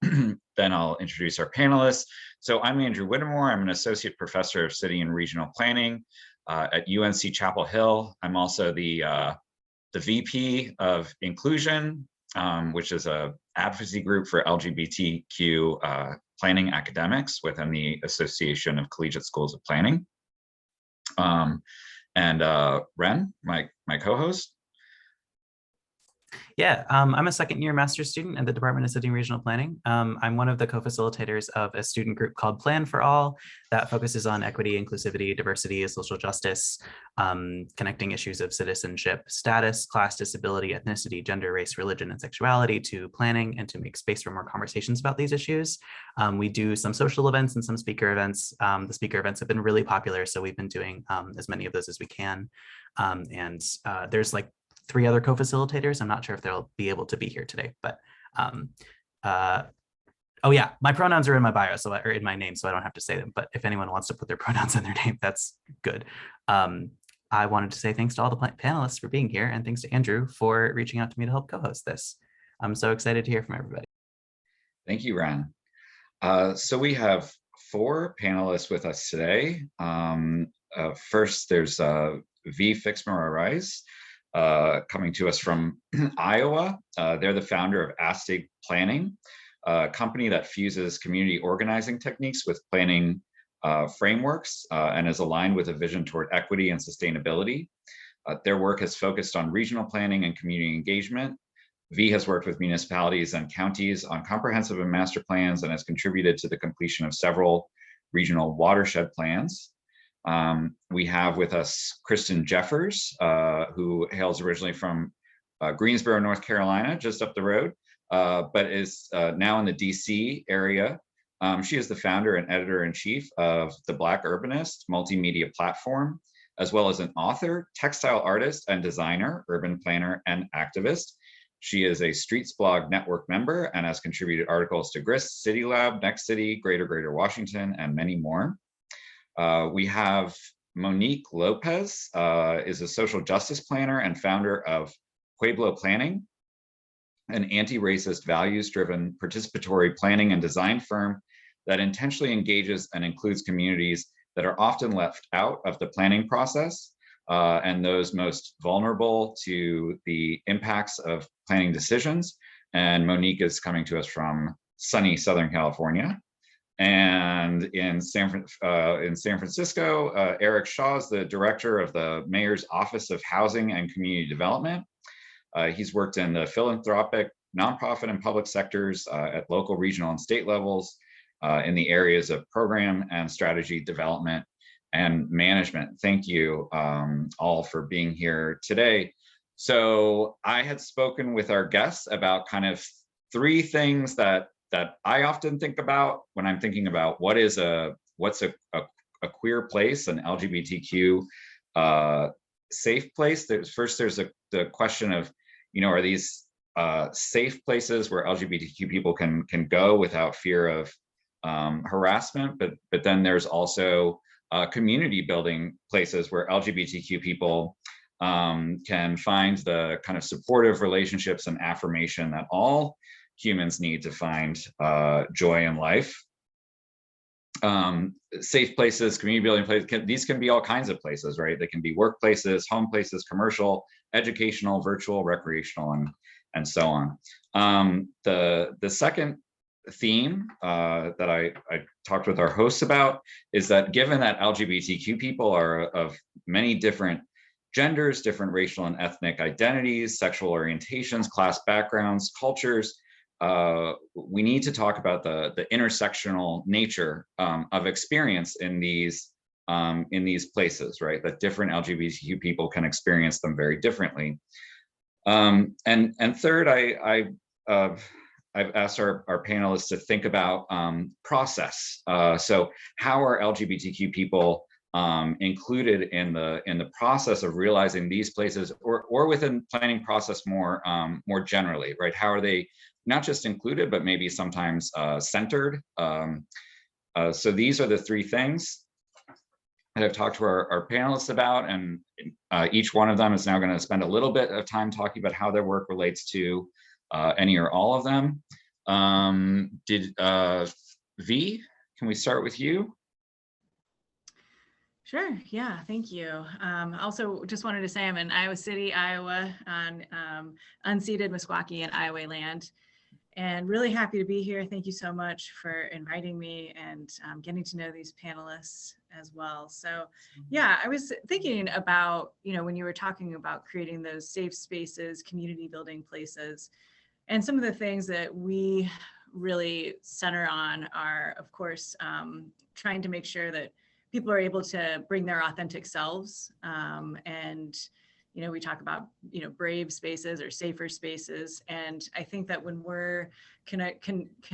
Then I'll introduce our panelists. So I'm Andrew Whittemore. I'm an associate professor of city and regional planning at UNC Chapel Hill. I'm also the VP of Inclusion, which is a advocacy group for LGBTQ planning academics within the Association of Collegiate Schools of Planning. And Ren, my co-host. Yeah, I'm a second-year master's student at the Department of City and Regional Planning. I'm one of the co-facilitators of a student group called Plan for All that focuses on equity, inclusivity, diversity, social justice, connecting issues of citizenship, status, class, disability, ethnicity, gender, race, religion, and sexuality to planning and to make space for more conversations about these issues. We do some social events and some speaker events. The speaker events have been really popular, so we've been doing as many of those as we can. There's like 3 other co-facilitators. I'm not sure if they'll be able to be here today, but oh yeah, my pronouns are in my bio, or in my name, so I don't have to say them. But if anyone wants to put their pronouns in their name, that's good. I wanted to say thanks to all the panelists for being here, and thanks to Andrew for reaching out to me to help co-host this. I'm so excited to hear from everybody. Thank you, Ren. So we have 4 panelists with us today. First, there's V. Fixmer-Oraiz, coming to us from Iowa. They're the founder of Astig Planning, a company that fuses community organizing techniques with planning frameworks and is aligned with a vision toward equity and sustainability. Their work has focused on regional planning and community engagement. V has worked with municipalities and counties on comprehensive and master plans and has contributed to the completion of several regional watershed plans. We have with us Kristen Jeffers, who hails originally from Greensboro, North Carolina, just up the road, but is now in the DC area. She is the founder and editor-in-chief of The Black Urbanist multimedia platform, as well as an author, textile artist, and designer, urban planner, and activist. She is a Streets Blog Network member and has contributed articles to Grist, City Lab, Next City, Greater Washington, and many more. We have Monique Lopez, is a social justice planner and founder of Pueblo Planning, an anti-racist, values-driven participatory planning and design firm that intentionally engages and includes communities that are often left out of the planning process and those most vulnerable to the impacts of planning decisions. And Monique is coming to us from sunny Southern California. And in San Francisco, Eric Shaw is the director of the Mayor's Office of Housing and Community Development. He's worked in the philanthropic, nonprofit, and public sectors at local, regional, and state levels in the areas of program and strategy development and management. Thank you all for being here today. So I had spoken with our guests about kind of 3 things that I often think about when I'm thinking about what's a queer place, an LGBTQ safe place. There's the question of, are these safe places where LGBTQ people can go without fear of harassment, but then there's also community building places where LGBTQ people can find the kind of supportive relationships and affirmation that all humans need to find joy in life. Safe places, community building places, these can be all kinds of places, right? They can be workplaces, home places, commercial, educational, virtual, recreational, and so on. The second theme that I talked with our hosts about is that given that LGBTQ people are of many different genders, different racial and ethnic identities, sexual orientations, class backgrounds, cultures, we need to talk about the intersectional nature of experience in these places, right? That different LGBTQ people can experience them very differently. And third, I've asked our panelists to think about process. So how are LGBTQ people included in the process of realizing these places, or within planning process more generally, right? How are they not just included, but maybe sometimes centered? So these are the 3 things that I've talked to our panelists about, and each one of them is now going to spend a little bit of time talking about how their work relates to any or all of them. Did V, can we start with you? Sure. Yeah. Thank you. Also, just wanted to say I'm in Iowa City, Iowa, on unceded Meskwaki and Iowa land, and really happy to be here. Thank you so much for inviting me and getting to know these panelists as well. So, yeah, I was thinking about, when you were talking about creating those safe spaces, community building places, and some of the things that we really center on are, of course, trying to make sure that people are able to bring their authentic selves. And, we talk about, brave spaces or safer spaces. And I think that when we're kind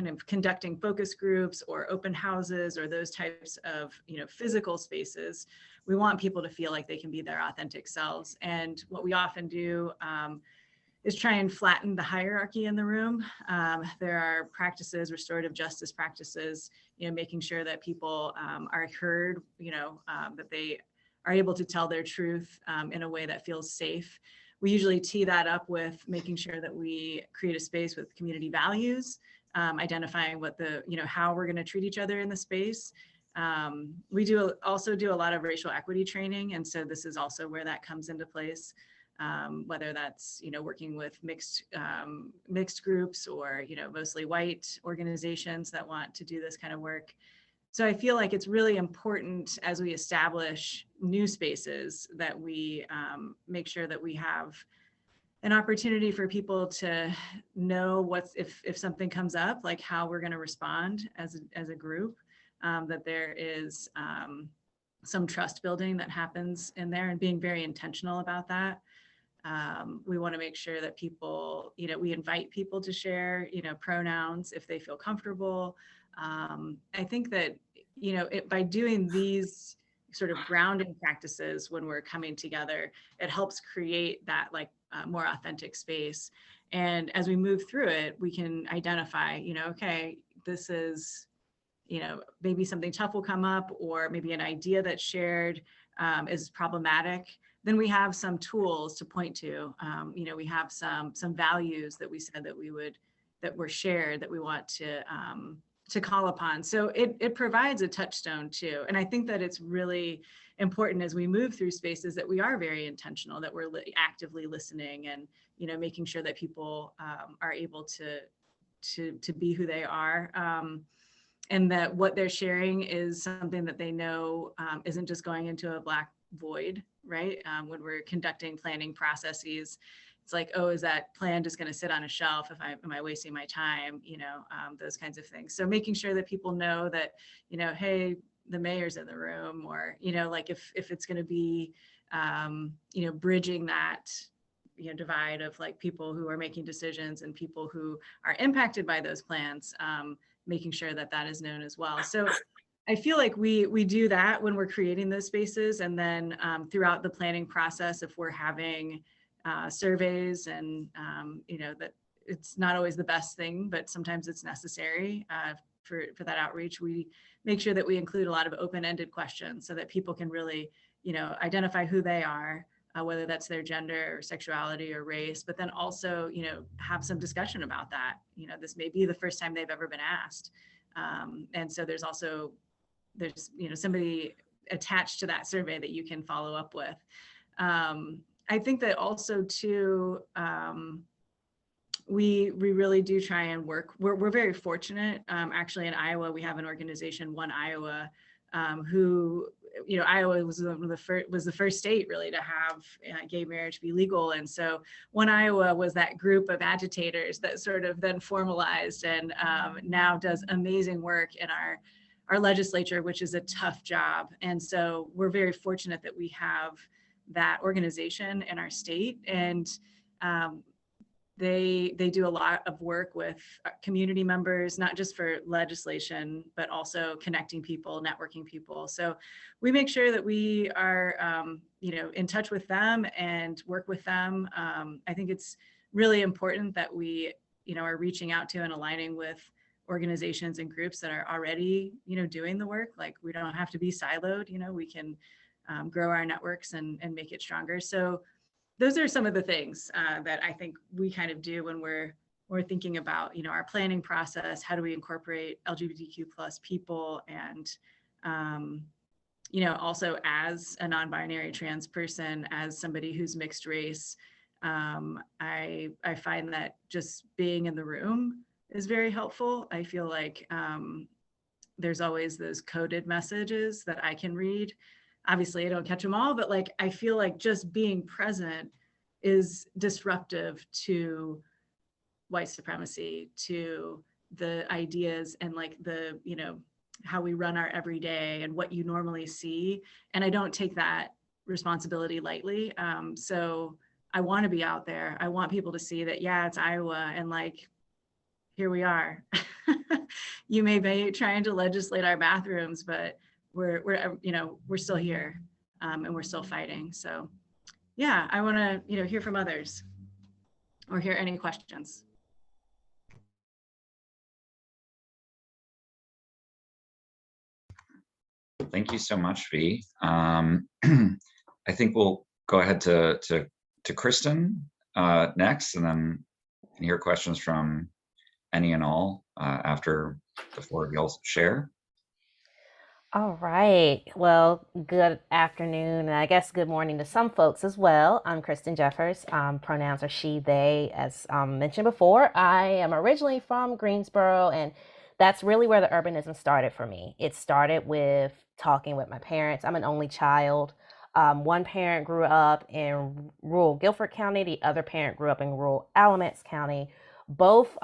of conducting focus groups or open houses or those types of, physical spaces, we want people to feel like they can be their authentic selves. And what we often do is try and flatten the hierarchy in the room. There are practices, restorative justice practices, making sure that people are heard, that they are able to tell their truth in a way that feels safe. We usually tee that up with making sure that we create a space with community values, identifying what how we're going to treat each other in the space. We also do a lot of racial equity training, and so this is also where that comes into place. Whether that's, working with mixed groups or, mostly white organizations that want to do this kind of work. So I feel like it's really important as we establish new spaces that we make sure that we have an opportunity for people to know if something comes up, like how we're going to respond as a group, that there is some trust building that happens in there and being very intentional about that. We want to make sure that people, we invite people to share, pronouns if they feel comfortable. I think that, by doing these sort of grounding practices when we're coming together, it helps create that more authentic space. And as we move through it, we can identify, okay, this is, maybe something tough will come up, or maybe an idea that's shared is problematic. Then we have some tools to point to. We have some values that we said that were shared that we want to call upon. So it provides a touchstone too. And I think that it's really important as we move through spaces that we are very intentional, that we're actively listening and, making sure that people are able to be who they are. And that what they're sharing is something that they know isn't just going into a black void, right? When we're conducting planning processes, it's like, oh, is that plan just going to sit on a shelf? Am I wasting my time? Those kinds of things. So making sure that people know that, hey, the mayor's in the room, or, if it's going to be, bridging that, divide of people who are making decisions and people who are impacted by those plans, making sure that that is known as well. So I feel like we do that when we're creating those spaces, and then throughout the planning process, if we're having surveys and that it's not always the best thing, but sometimes it's necessary for that outreach, we make sure that we include a lot of open-ended questions so that people can really identify who they are, whether that's their gender or sexuality or race, but then also have some discussion about that. This may be the first time they've ever been asked, and so there's somebody attached to that survey that you can follow up with. I think that also too, we really do try and work. We're very fortunate. Actually, in Iowa, we have an organization, One Iowa, who, Iowa was the first state really to have gay marriage be legal. And so One Iowa was that group of agitators that sort of then formalized and now does amazing work in our legislature, which is a tough job. And so we're very fortunate that we have that organization in our state. And they do a lot of work with community members, not just for legislation, but also connecting people, networking people. So we make sure that we are, in touch with them and work with them. I think it's really important that we, are reaching out to and aligning with organizations and groups that are already, doing the work. Like, we don't have to be siloed, we can grow our networks and make it stronger. So those are some of the things that I think we kind of do when we're we're thinking about, our planning process, how do we incorporate LGBTQ plus people, and also as a non-binary trans person, as somebody who's mixed race, I find that just being in the room is very helpful. I feel like there's always those coded messages that I can read. Obviously, I don't catch them all, but like I feel like just being present is disruptive to white supremacy, to the ideas and like the, how we run our everyday and what you normally see. And I don't take that responsibility lightly. So I want to be out there. I want people to see that, yeah, it's Iowa, and like, here we are. You may be trying to legislate our bathrooms, but we're still here, and we're still fighting. So yeah, I want to, hear from others or hear any questions. Thank you so much, V. I think we'll go ahead to Kristen next, and then can hear questions from any and all after the four of y'all share. All right. Well, good afternoon, and I guess good morning to some folks as well. I'm Kristen Jeffers. Pronouns are she, they, as mentioned before. I am originally from Greensboro, and that's really where the urbanism started for me. It started with talking with my parents. I'm an only child. One parent grew up in rural Guilford County. The other parent grew up in rural Alamance County. Both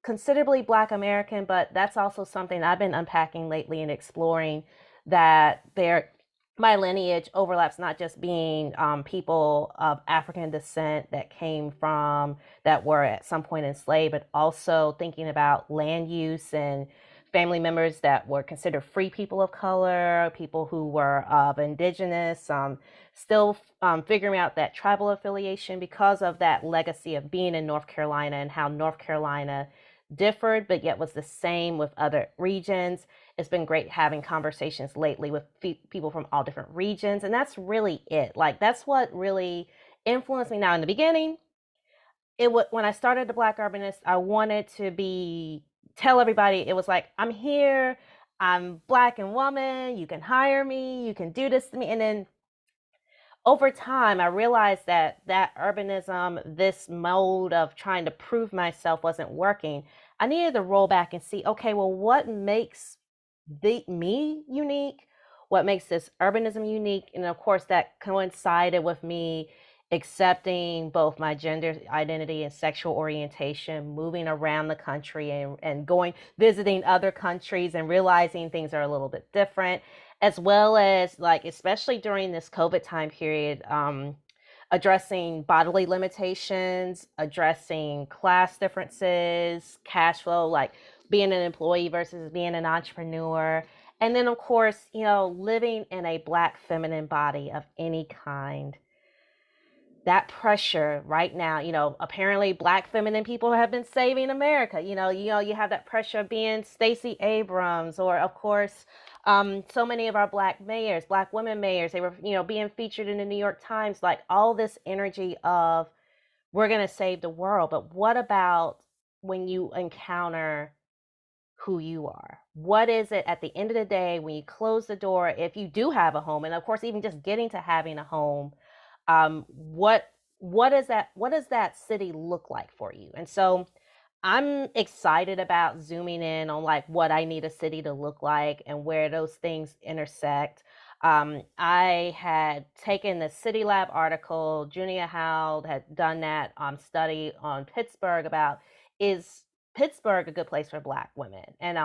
considerably Black American, but that's also something I've been unpacking lately and exploring, that my lineage overlaps not just being people of African descent that were at some point enslaved, but also thinking about land use and family members that were considered free people of color, people who were of indigenous, still figuring out that tribal affiliation because of that legacy of being in North Carolina and how North Carolina differed but yet was the same with other regions. It's been great having conversations lately with people from all different regions, and that's really it. Like, that's what really influenced me. Now, in the beginning, when I started the Black Urbanist, I wanted to tell everybody, it was like, I'm here, I'm Black and woman, you can hire me, you can do this to me. And then over time, I realized that urbanism, this mode of trying to prove myself, wasn't working. I needed to roll back and see, okay, well, what makes me unique? What makes this urbanism unique? And of course, that coincided with me accepting both my gender identity and sexual orientation, moving around the country and visiting other countries and realizing things are a little bit different, as well as, like, especially during this COVID time period, addressing bodily limitations, addressing class differences, cash flow, like being an employee versus being an entrepreneur. And then, of course, living in a Black feminine body of any kind. That pressure right now, apparently Black feminine people have been saving America. You have that pressure of being Stacey Abrams, or of course, so many of our Black mayors, Black women mayors, they were, being featured in the New York Times, like all this energy of, we're going to save the world. But what about when you encounter who you are? What is it at the end of the day when you close the door, if you do have a home, and of course, even just getting to having a home, what does that city look like for you? And so I'm excited about zooming in on like what I need a city to look like and where those things intersect. I had taken the City Lab article. Junia Howell had done that study on Pittsburgh about, is Pittsburgh a good place for Black women? And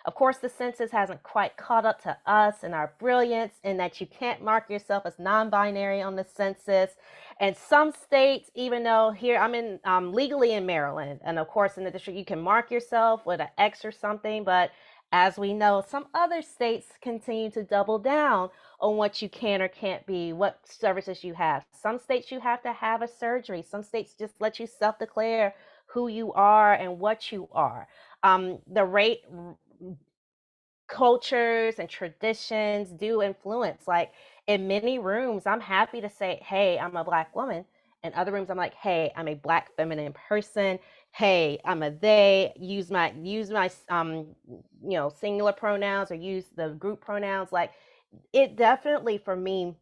of course, the census hasn't quite caught up to us and our brilliance, in that you can't mark yourself as non-binary on the census. And some states, even though here I'm in legally in Maryland, and of course in the district you can mark yourself with an X or something, but as we know, some other states continue to double down on what you can or can't be, what services you have. Some states you have to have a surgery. Some states just let you self-declare who you are and what you are. Cultures and traditions do influence. Like, in many rooms, I'm happy to say, hey, I'm a Black woman. In other rooms, I'm like, hey, I'm a Black feminine person. hey, I'm a they, use my singular pronouns or use the group pronouns. Like, it definitely, for me,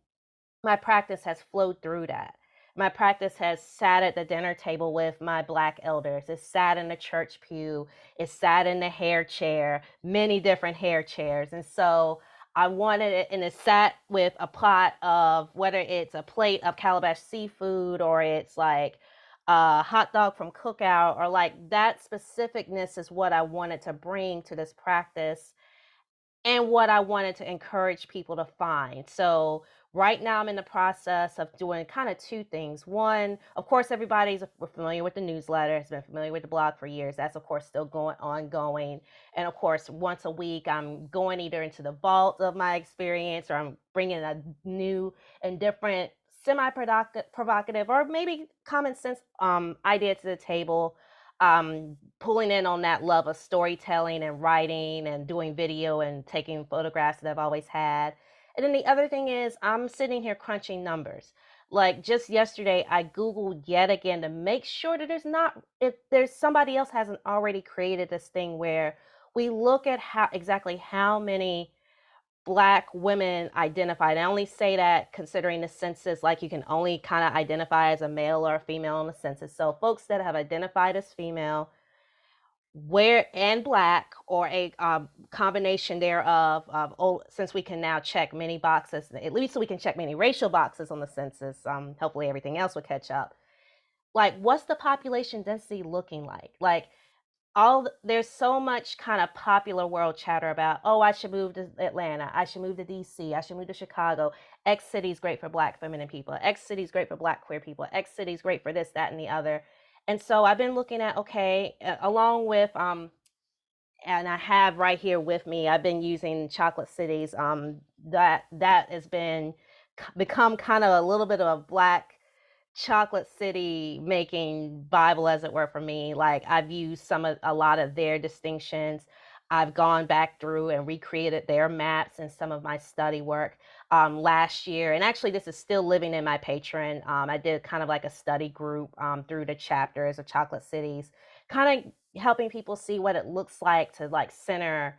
my practice has flowed through that. My practice has sat at the dinner table with my Black elders. It's sat in the church pew. It's sat in the hair chair, many different hair chairs. And so I wanted it, and it's sat with a pot of, whether it's a plate of calabash seafood or it's like a hot dog from Cookout, or like that specificness is what I wanted to bring to this practice and what I wanted to encourage people to find. So right now I'm in the process of doing kind of two things. One, of course, we're familiar with the newsletter, has been familiar with the blog for years. That's of course still ongoing. And of course, once a week, I'm going either into the vault of my experience, or I'm bringing a new and different provocative or maybe common sense idea to the table, pulling in on that love of storytelling and writing and doing video and taking photographs that I've always had. And then the other thing is, I'm sitting here crunching numbers. Like just yesterday, I Googled yet again to make sure that if there's somebody else hasn't already created this thing where we look at how many Black women identified. I only say that considering the census, like you can only kind of identify as a male or a female on the census. So folks that have identified as female, where and Black, or a combination thereof, since we can now check many boxes, at least so we can check many racial boxes on the census. Hopefully everything else will catch up. Like, what's the population density looking like? Like, there's so much kind of popular world chatter about, oh, I should move to Atlanta, I should move to DC, I should move to Chicago. X city is great for Black feminine people, X city is great for Black queer people, X city is great for this, that, and the other. And so I've been looking at, okay, along with and I have right here with me, I've been using Chocolate Cities. That has become kind of a little bit of a Black chocolate city making Bible, as it were, for me. Like, I've used a lot of their distinctions. I've gone back through and recreated their maps in some of my study work last year. And actually, this is still living in my Patreon. I did kind of like a study group through the chapters of Chocolate Cities, kind of helping people see what it looks like to like center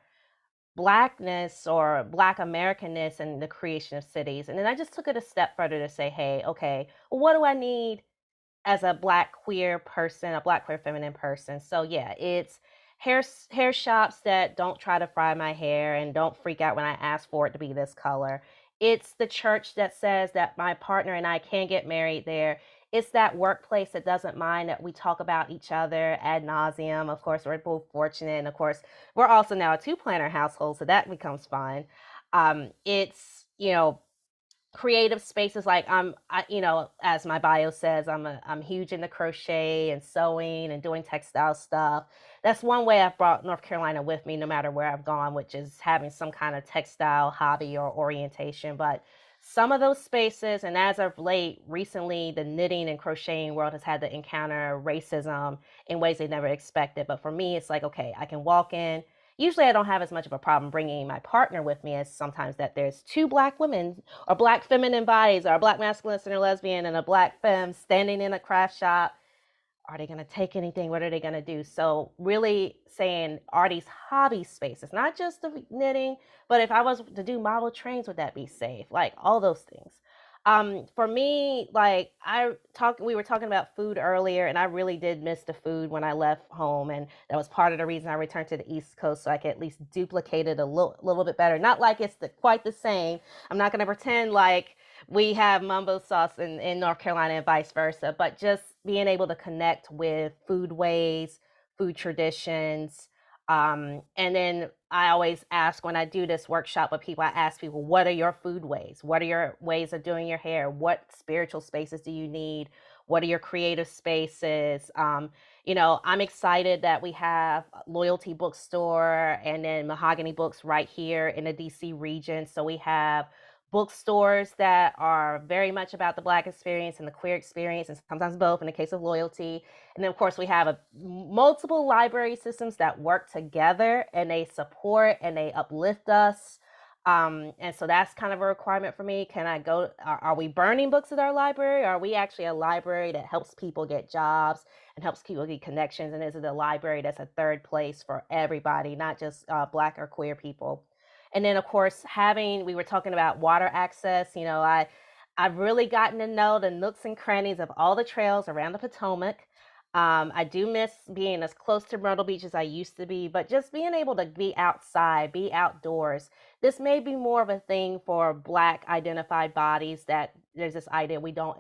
Blackness or Black Americanness in the creation of cities. And then I just took it a step further to say, hey, okay, well, what do I need as a Black queer person, a Black queer feminine person? So yeah, it's hair shops that don't try to fry my hair and don't freak out when I ask for it to be this color. It's the church that says that my partner and I can get married there. It's that workplace that doesn't mind that we talk about each other ad nauseum. Of course, we're both fortunate. And of course, we're also now a two-planner household, so that becomes fun. It's, creative spaces. Like as my bio says, I'm huge into crochet and sewing and doing textile stuff. That's one way I've brought North Carolina with me no matter where I've gone, which is having some kind of textile hobby or orientation. But some of those spaces, and as of recently, the knitting and crocheting world has had to encounter racism in ways they never expected. But for me, it's like, okay, I can walk in. Usually I don't have as much of a problem bringing my partner with me as sometimes that there's two Black women or Black feminine bodies, or a Black masculine and a lesbian and a Black femme standing in a craft shop. Are they going to take anything? What are they going to do? So really saying, are these hobby spaces, not just the knitting, but if I was to do model trains, would that be safe? Like all those things. For me, like we were talking about food earlier, and I really did miss the food when I left home. And that was part of the reason I returned to the East Coast, so I could at least duplicate it a little bit better. Not like it's quite the same. I'm not going to pretend like we have mumbo sauce in North Carolina and vice versa, but just being able to connect with food ways, food traditions. And then I always ask, when I do this workshop with people, I ask people, what are your food ways? What are your ways of doing your hair? What spiritual spaces do you need? What are your creative spaces? I'm excited that we have Loyalty Bookstore and then Mahogany Books right here in the DC region. So we have bookstores that are very much about the Black experience and the queer experience, and sometimes both in the case of Loyalty. And then, of course, we have multiple library systems that work together, and they support and they uplift us. And so that's kind of a requirement for me. Can I go, are we burning books at our library? Or are we actually a library that helps people get jobs and helps people get connections? And is it a library that's a third place for everybody, not just Black or queer people? And then of course, we were talking about water access. I've really gotten to know the nooks and crannies of all the trails around the Potomac. I do miss being as close to Myrtle Beach as I used to be, but just being able to be outside, be outdoors. This may be more of a thing for Black identified bodies, that there's this idea we don't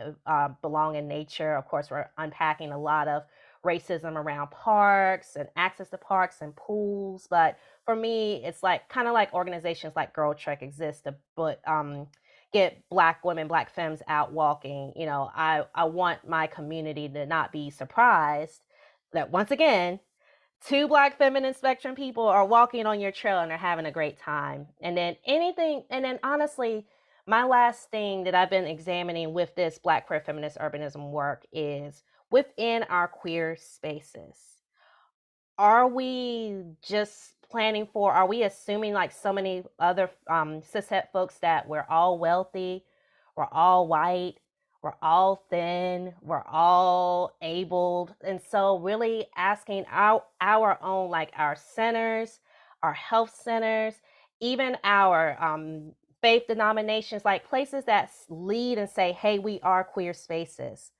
belong in nature. Of course, we're unpacking a lot of racism around parks and access to parks and pools. But for me, it's like kind of like organizations like Girl Trek exist to get Black women, Black femmes out walking. I want my community to not be surprised that once again, two Black feminine spectrum people are walking on your trail and they're having a great time. And then honestly, my last thing that I've been examining with this Black queer feminist urbanism work is within our queer spaces. Are we assuming, like so many other cishet folks, that we're all wealthy, we're all white, we're all thin, we're all abled? And so really asking our own, like our centers, our health centers, even our faith denominations, like places that lead and say, hey, we are queer spaces.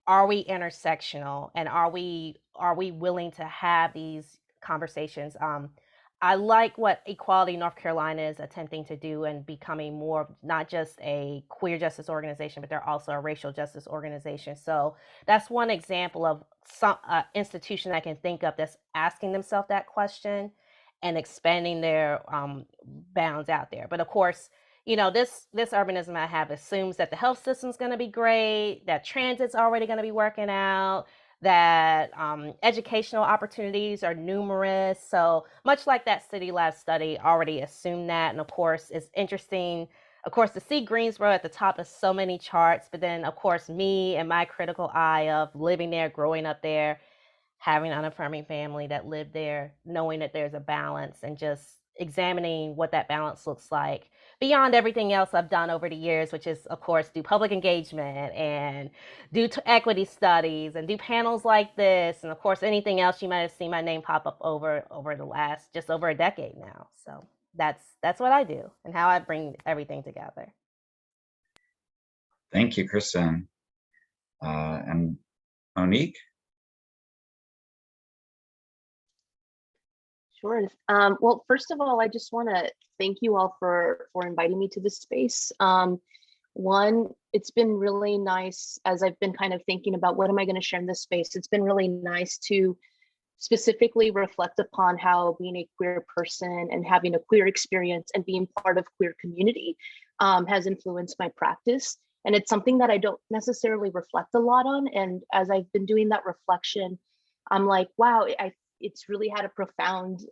Are we intersectional, and are we willing to have these conversations? I like what Equality North Carolina is attempting to do and becoming more of not just a queer justice organization, but they're also a racial justice organization. So that's one example of some institution I can think of that's asking themselves that question and expanding their bounds out there. But of course, this urbanism I have assumes that the health system's going to be great, that transit's already going to be working out, that educational opportunities are numerous. So much like that City Lab study already assumed that. And of course, it's interesting, of course, to see Greensboro at the top of so many charts, but then of course, me and my critical eye of living there, growing up there, having an unaffirming family that lived there, knowing that there's a balance, and just examining what that balance looks like beyond everything else I've done over the years, which is, of course, do public engagement and do equity studies and do panels like this. And of course, anything else you might have seen my name pop up over the last just over a decade now. So that's what I do and how I bring everything together. Thank you, Kristen. And Monique? Sure. Well, first of all, I just want to thank you all for inviting me to this space. One, it's been really nice as I've been kind of thinking about what am I going to share in this space. It's been really nice to specifically reflect upon how being a queer person and having a queer experience and being part of queer community has influenced my practice. And it's something that I don't necessarily reflect a lot on. And as I've been doing that reflection, I'm like, wow, it's really had a profound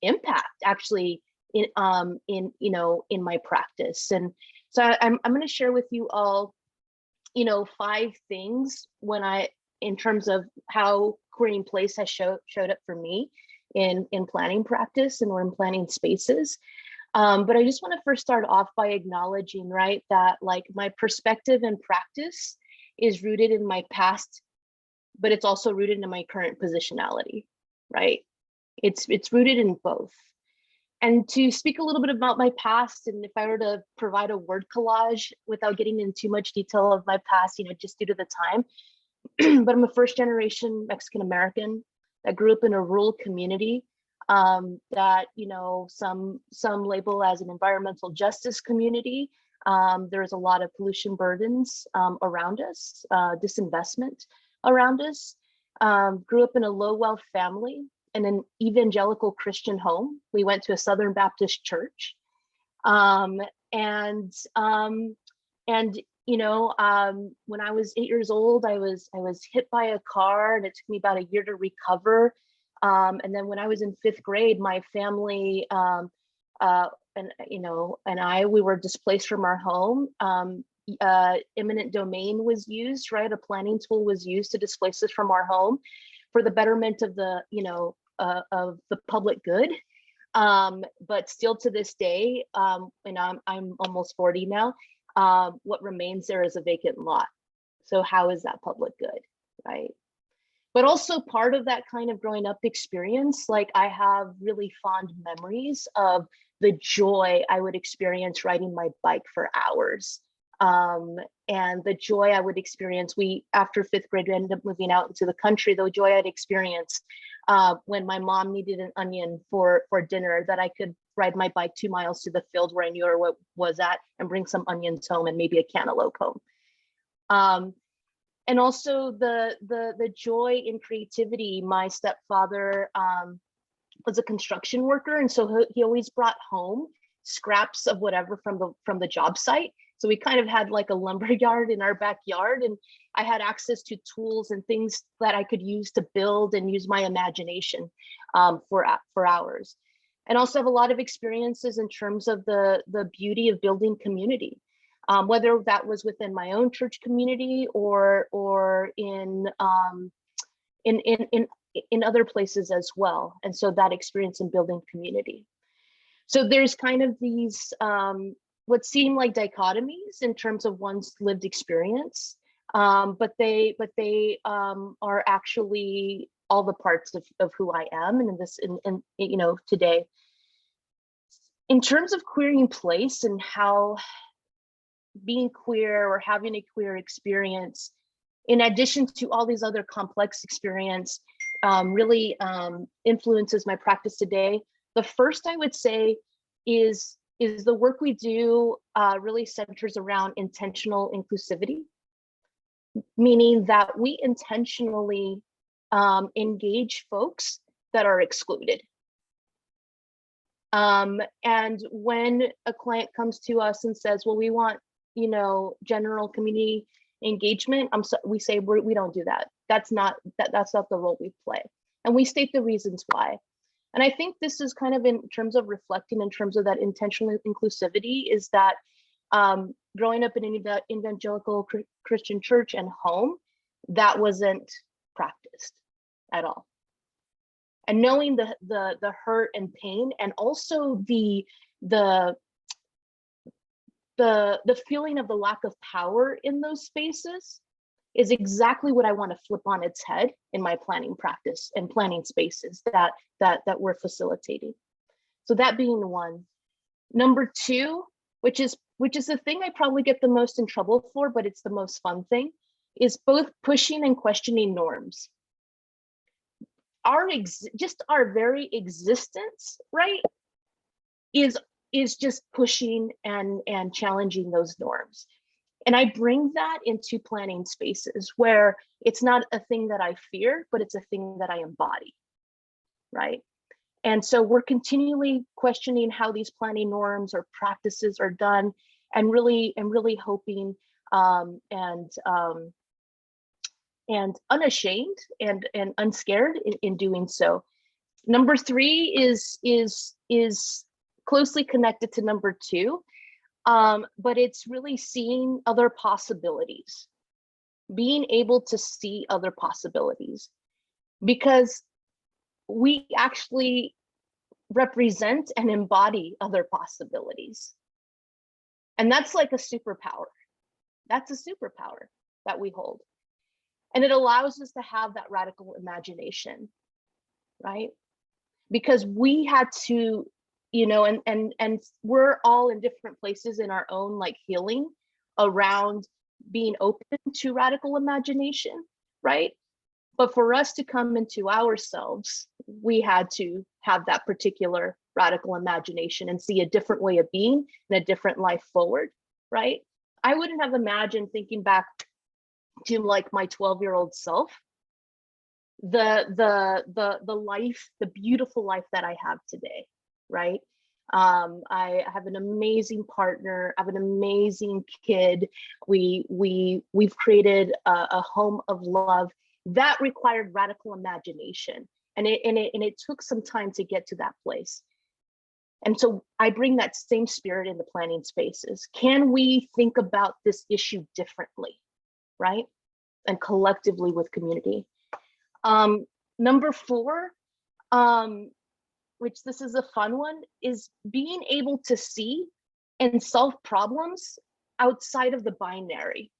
impact actually in my practice. And so I'm going to share with you all, 5 things in terms of how queering place has showed up for me in planning practice and or in planning spaces. But I just want to first start off by acknowledging, right, that like my perspective and practice is rooted in my past, but it's also rooted in my current positionality. Right? It's rooted in both. And to speak a little bit about my past, and if I were to provide a word collage without getting into too much detail of my past, just due to the time, but I'm a first generation Mexican American that grew up in a rural community that, some label as an environmental justice community. There's a lot of pollution burdens around us, disinvestment around us. Grew up in a low wealth family in an evangelical Christian home. We went to a Southern Baptist church. When I was 8 years old, I was hit by a car and it took me about a year to recover. And then when I was in 5th grade, my family we were displaced from our home. Eminent domain was used, right? A planning tool was used to displace us from our home for the betterment of the, of the public good. But still to this day, and I'm almost 40 now, what remains there is a vacant lot. So how is that public good, right? But also part of that kind of growing up experience, like I have really fond memories of the joy I would experience riding my bike for hours. And the joy I would experience, after 5th grade, we ended up moving out into the country, the joy I'd experience when my mom needed an onion for dinner, that I could ride my bike 2 miles to the field where I knew where was at and bring some onions home and maybe a cantaloupe home. And also the joy in creativity. My stepfather was a construction worker, and so he always brought home scraps of whatever from the job site. So we kind of had like a lumber yard in our backyard, and I had access to tools and things that I could use to build and use my imagination for hours. And also have a lot of experiences in terms of the beauty of building community. Whether that was within my own church community or in other places as well. And so that experience in building community. So there's kind of these what seem like dichotomies in terms of one's lived experience, but they are actually all the parts of who I am, and in today. In terms of queering place and how being queer or having a queer experience, in addition to all these other complex experience, really influences my practice today. The first I would say is the work we do really centers around intentional inclusivity, meaning that we intentionally engage folks that are excluded. And when a client comes to us and says, well, we want general community engagement, we say we don't do that. That's not the role we play, and we state the reasons why. And I think this is kind of in terms of reflecting in terms of that intentional inclusivity, is that growing up in an evangelical Christian church and home, that wasn't practiced at all. And knowing the hurt and pain, and also the feeling of the lack of power in those spaces, is exactly what I want to flip on its head in my planning practice and planning spaces that we're facilitating. So that being one. Number two, which is the thing I probably get the most in trouble for, but it's the most fun thing, is both pushing and questioning norms. Our very existence, right, is just pushing and challenging those norms. And I bring that into planning spaces where it's not a thing that I fear, but it's a thing that I embody, right? And so we're continually questioning how these planning norms or practices are done, and really hoping and unashamed and unscared in doing so. Number three is closely connected to number two, but it's really seeing other possibilities, being able to see other possibilities, because we actually represent and embody other possibilities. And that's like a superpower. That's a superpower that we hold. And it allows us to have that radical imagination, right? Because we had to, and we're all in different places in our own like healing around being open to radical imagination, right? But for us to come into ourselves, we had to have that particular radical imagination and see a different way of being and a different life forward, right? I wouldn't have imagined, thinking back to like my 12-year-old self, the life, the beautiful life that I have today, right? I have an amazing partner. I have an amazing kid. We've created a home of love that required radical imagination, and it took some time to get to that place. And so I bring that same spirit in the planning spaces. Can we think about this issue differently, right? And collectively with community. Number four, which this is a fun one, is being able to see and solve problems outside of the binary,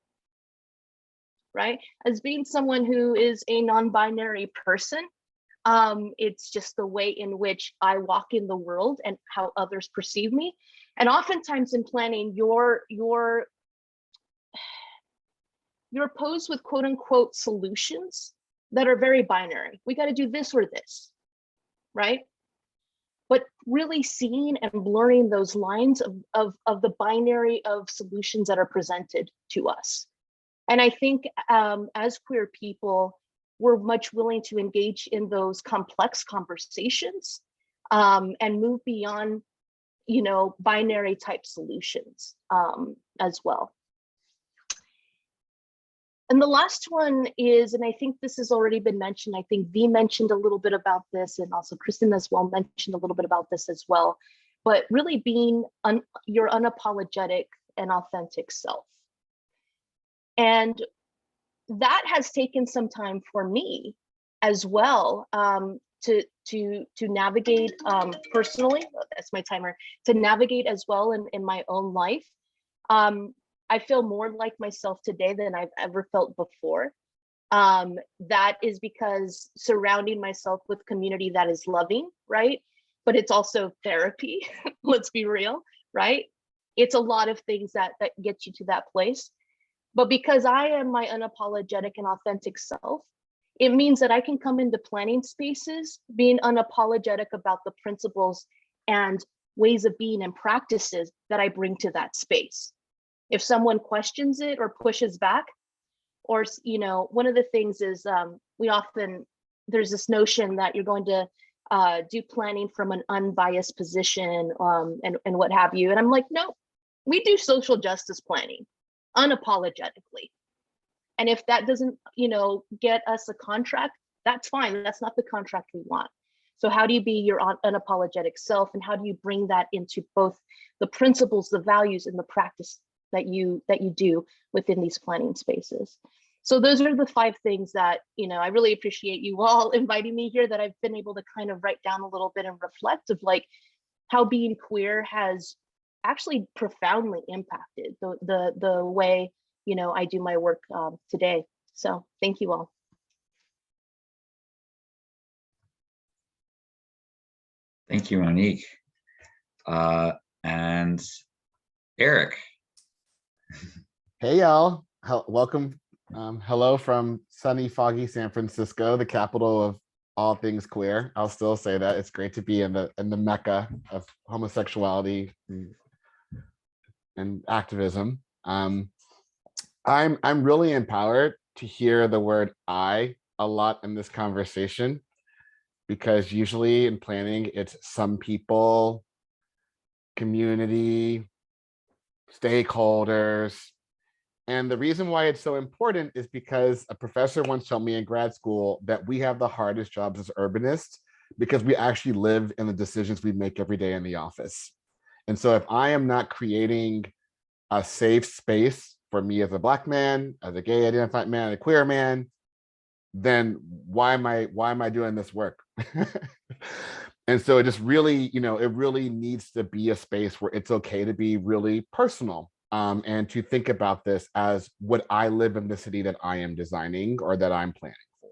right? As being someone who is a non-binary person, it's just the way in which I walk in the world and how others perceive me. And oftentimes in planning, you're posed with quote unquote solutions that are very binary. We got to do this or this, right? But really seeing and blurring those lines of the binary of solutions that are presented to us. And I think as queer people, we're much willing to engage in those complex conversations and move beyond, you know, binary type solutions as well. And the last one is, and I think this has already been mentioned, I think V mentioned a little bit about this, and also Kristen as well mentioned a little bit about this as well, but really being your unapologetic and authentic self. And that has taken some time for me as well to navigate personally, that's my timer, to navigate as well in my own life. I feel more like myself today than I've ever felt before. That is because surrounding myself with community that is loving, right? But it's also therapy, let's be real, right? It's a lot of things that get you to that place. But because I am my unapologetic and authentic self, it means that I can come into planning spaces being unapologetic about the principles and ways of being and practices that I bring to that space. If someone questions it or pushes back, or, you know, one of the things is there's this notion that you're going to do planning from an unbiased position and what have you. And I'm like, no, we do social justice planning unapologetically. And if that doesn't, you know, get us a contract, that's fine. That's not the contract we want. So how do you be your unapologetic self, and how do you bring that into both the principles, the values, and the practice that you do within these planning spaces? So those are the 5 things that, you know, I really appreciate you all inviting me here, that I've been able to kind of write down a little bit and reflect of like how being queer has actually profoundly impacted the way, you know, I do my work today. So thank you all. Thank you, Monique. And Eric. Hey, y'all. Welcome. Hello from sunny, foggy San Francisco, the capital of all things queer. I'll still say that. It's great to be in the mecca of homosexuality and activism. I'm really empowered to hear the word "I" a lot in this conversation, because usually in planning, it's some people, community, stakeholders. And the reason why it's so important is because a professor once told me in grad school that we have the hardest jobs as urbanists because we actually live in the decisions we make every day in the office. And so if I am not creating a safe space for me as a Black man, as a gay identified man, a queer man, then why am I doing this work? And so it just really, you know, it really needs to be a space where it's okay to be really personal and to think about this as, would I live in the city that I am designing or that I'm planning for,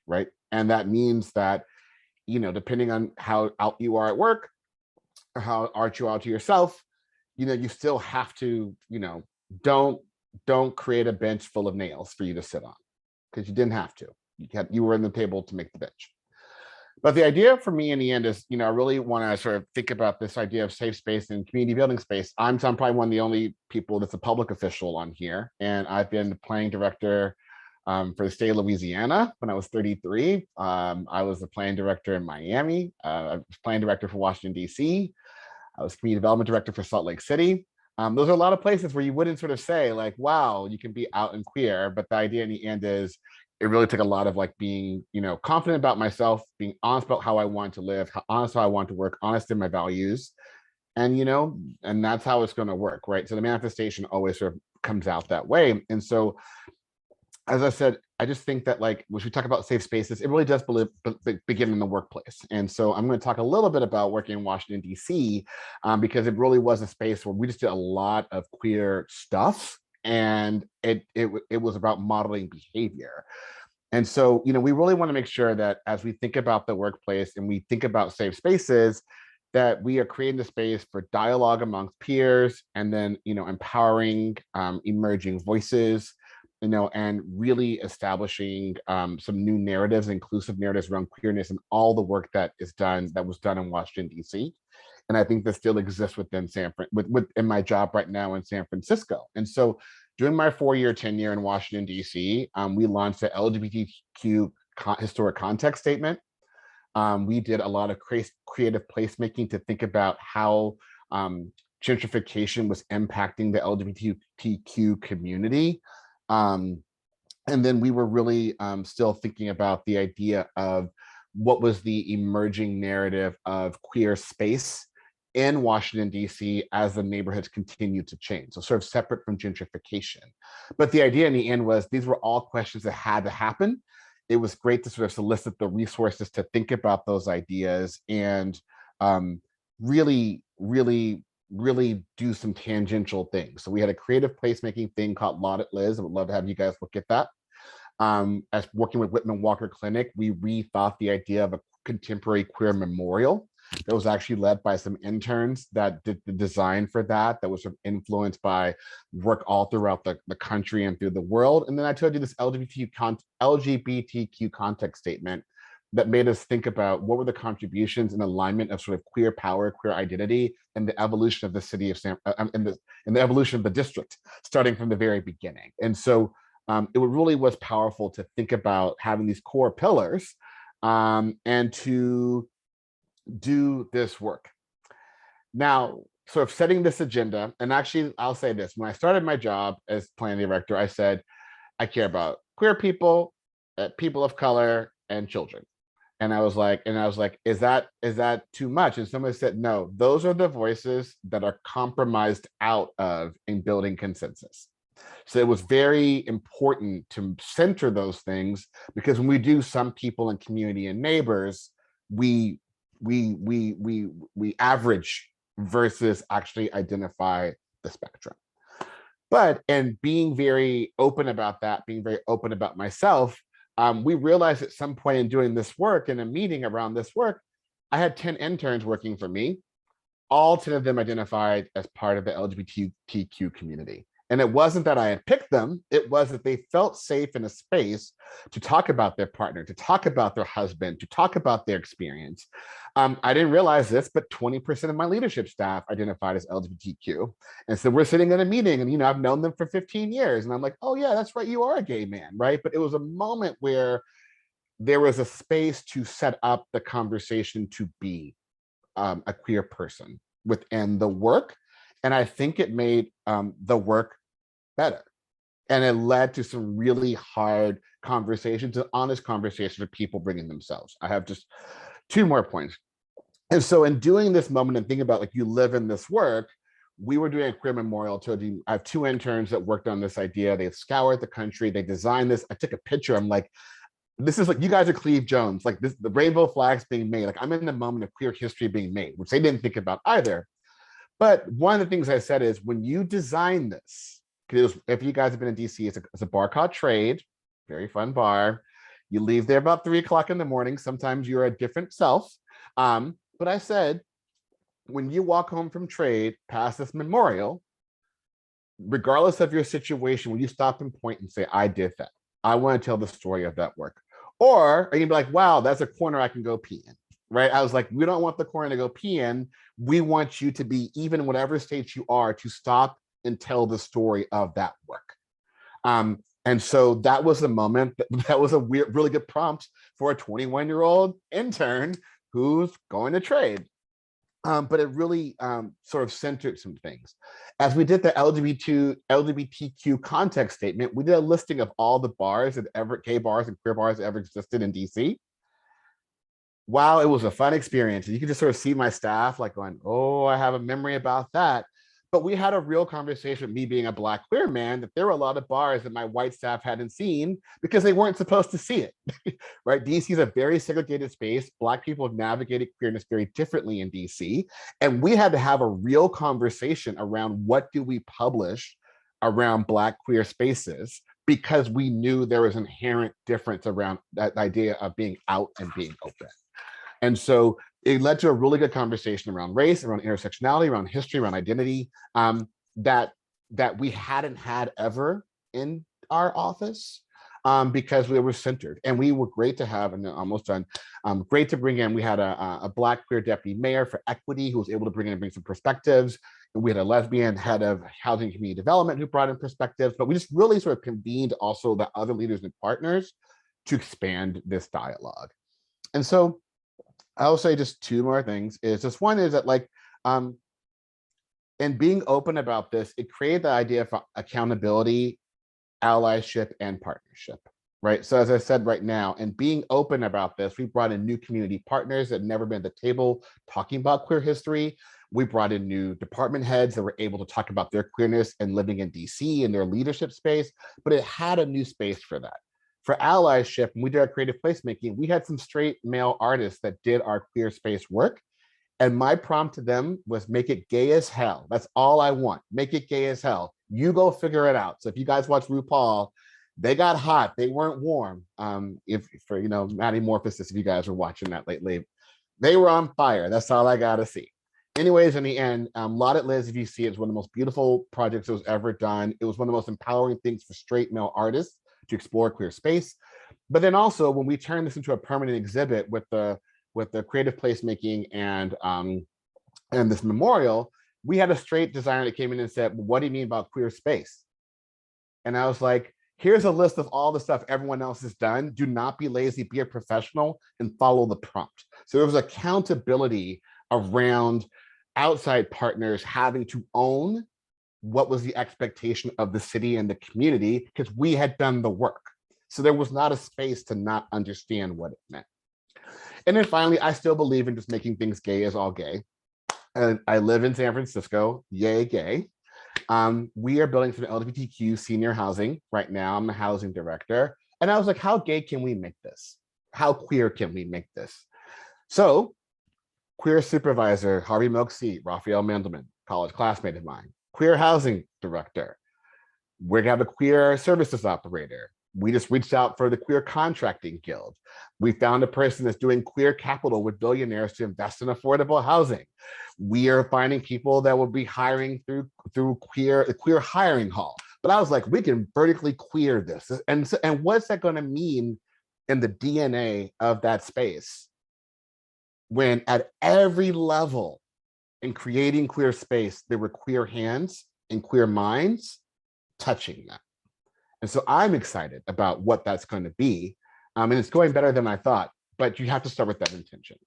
right? And that means that, you know, depending on how out you are at work or how out you are to yourself, you know, you still have to, you know, don't create a bench full of nails for you to sit on, because you didn't have to. You were in the table to make the bench. But the idea for me in the end is, you know, I really want to sort of think about this idea of safe space and community building space. I'm probably one of the only people that's a public official on here. And I've been the planning director for the state of Louisiana when I was 33. I was the planning director in Miami. I was planning director for Washington, D.C. I was community development director for Salt Lake City. Those are a lot of places where you wouldn't sort of say like, wow, you can be out and queer. But the idea in the end is, it really took a lot of like being, you know, confident about myself, being honest about how I want to live, honest how I want to work, honest in my values. And, you know, and that's how it's going to work, right? So the manifestation always sort of comes out that way. And so as I said, I just think that like when we talk about safe spaces, it really does begin in the workplace. And so I'm going to talk a little bit about working in Washington, D.C., because it really was a space where we just did a lot of queer stuff, and it was about modeling behavior. And so, we really want to make sure that as we think about the workplace and we think about safe spaces, that we are creating a space for dialogue amongst peers, and then, empowering emerging voices, and really establishing some new narratives, inclusive narratives around queerness, and all the work that was done in Washington, D.C. And I think that still exists within in my job right now in San Francisco. And so during my 4-year tenure in Washington, D.C., we launched the LGBTQ historic context statement. We did a lot of creative placemaking to think about how gentrification was impacting the LGBTQ community. And then we were really still thinking about the idea of what was the emerging narrative of queer space in Washington, D.C. as the neighborhoods continued to change. So sort of separate from gentrification. But the idea in the end was these were all questions that had to happen. It was great to sort of solicit the resources to think about those ideas and really do some tangential things. So we had a creative placemaking thing called Lauded Liz. I would love to have you guys look at that. As working with Whitman Walker Clinic, we rethought the idea of a contemporary queer memorial that was actually led by some interns that did the design for that was sort of influenced by work all throughout the country and through the world. And then I told you this LGBTQ context statement that made us think about what were the contributions and alignment of sort of queer power, queer identity, and the evolution of the city of and the evolution of the district, starting from the very beginning. And so it really was powerful to think about having these core pillars and to do this work. Now, sort of setting this agenda, and actually I'll say this, when I started my job as planning director, I said, I care about queer people, people of color, and children. And I was like, is that too much? And somebody said, no, those are the voices that are compromised out of in building consensus. So it was very important to center those things, because when we do some people and community and neighbors, we average versus actually identify the spectrum. But in being very open about that, being very open about myself, we realized at some point in doing this work, in a meeting around this work, I had 10 interns working for me. All 10 of them identified as part of the LGBTQ community. And it wasn't that I had picked them, it was that they felt safe in a space to talk about their partner, to talk about their husband, to talk about their experience. I didn't realize this, but 20% of my leadership staff identified as LGBTQ. And so we're sitting in a meeting and, I've known them for 15 years. And I'm like, oh yeah, that's right, you are a gay man, right? But it was a moment where there was a space to set up the conversation to be a queer person within the work. And I think it made the work better. And it led to some really hard conversations and honest conversations with people bringing themselves. I have just 2 more points. And so in doing this moment and thinking about like you live in this work, we were doing a queer memorial. I have 2 interns that worked on this idea. They scoured the country, they designed this. I took a picture, I'm like, this is like, you guys are Cleve Jones, like this, the rainbow flags being made. Like I'm in the moment of queer history being made, which they didn't think about either. But one of the things I said is when you design this, because if you guys have been in DC, it's a bar called Trade, very fun bar. You leave there about 3 o'clock in the morning. Sometimes you're a different self. But I said, when you walk home from Trade past this memorial, regardless of your situation, when you stop and point and say, I did that, I want to tell the story of that work. Or are you be like, wow, that's a corner I can go pee in, right? I was like, we don't want the corner to go pee in. We want you to be, even in whatever state you are, to stop and tell the story of that work. And so that was the moment, that was a really good prompt for a 21-year-old intern who's going to Trade. But it really sort of centered some things. As we did the LGBTQ context statement, we did a listing of all the bars that gay bars and queer bars that ever existed in DC. Wow, it was a fun experience. And you can just sort of see my staff like going, oh, I have a memory about that. But we had a real conversation, me being a Black queer man, that there were a lot of bars that my white staff hadn't seen because they weren't supposed to see it, right? DC is a very segregated space. Black people have navigated queerness very differently in DC. And we had to have a real conversation around what do we publish around Black queer spaces, because we knew there was inherent difference around that idea of being out and being open. And so it led to a really good conversation around race, around intersectionality, around history, around identity, that we hadn't had ever in our office, because we were centered. And we were great to have, and almost done, great to bring in. We had a Black queer deputy mayor for equity who was able to bring some perspectives. And we had a lesbian head of housing and community development who brought in perspectives. But we just really sort of convened also the other leaders and partners to expand this dialogue. And so I'll say just two more things. Is just one is that, like, in being open about this, it created the idea of accountability, allyship, and partnership, right? So as I said right now, and being open about this, we brought in new community partners that had never been at the table talking about queer history. We brought in new department heads that were able to talk about their queerness and living in DC in their leadership space, but it had a new space for that. For allyship, when we did our creative placemaking, we had some straight male artists that did our queer space work. And my prompt to them was, make it gay as hell. That's all I want. Make it gay as hell. You go figure it out. So if you guys watch RuPaul, they got hot. They weren't warm. If for, Maddie Morphosis, if you guys were watching that lately, they were on fire. That's all I got to see. Anyways, in the end, Lauded Liz, if you see it, is one of the most beautiful projects that was ever done. It was one of the most empowering things for straight male artists to explore queer space. But then also, when we turned this into a permanent exhibit with the creative placemaking and this memorial, we had a straight designer that came in and said, well, what do you mean about queer space? And I was like, here's a list of all the stuff everyone else has done. Do not be lazy, be a professional, and follow the prompt. So there was accountability around outside partners having to own what was the expectation of the city and the community, because we had done the work. So there was not a space to not understand what it meant. And then finally, I still believe in just making things gay as all gay. And I live in San Francisco, yay gay. We are building some LGBTQ senior housing right now. I'm a housing director. And I was like, how gay can we make this? How queer can we make this? So queer supervisor, Harvey Milk Seat, Raphael Mandelman, college classmate of mine. Queer housing director. We're gonna have a queer services operator. We just reached out for the Queer Contracting Guild. We found a person that's doing queer capital with billionaires to invest in affordable housing. We are finding people that will be hiring through the queer hiring hall. But I was like, we can vertically queer this. And what's that gonna mean in the DNA of that space, when at every level in creating queer space, there were queer hands and queer minds touching that. And so I'm excited about what that's going to be. And it's going better than I thought, but you have to start with that intention.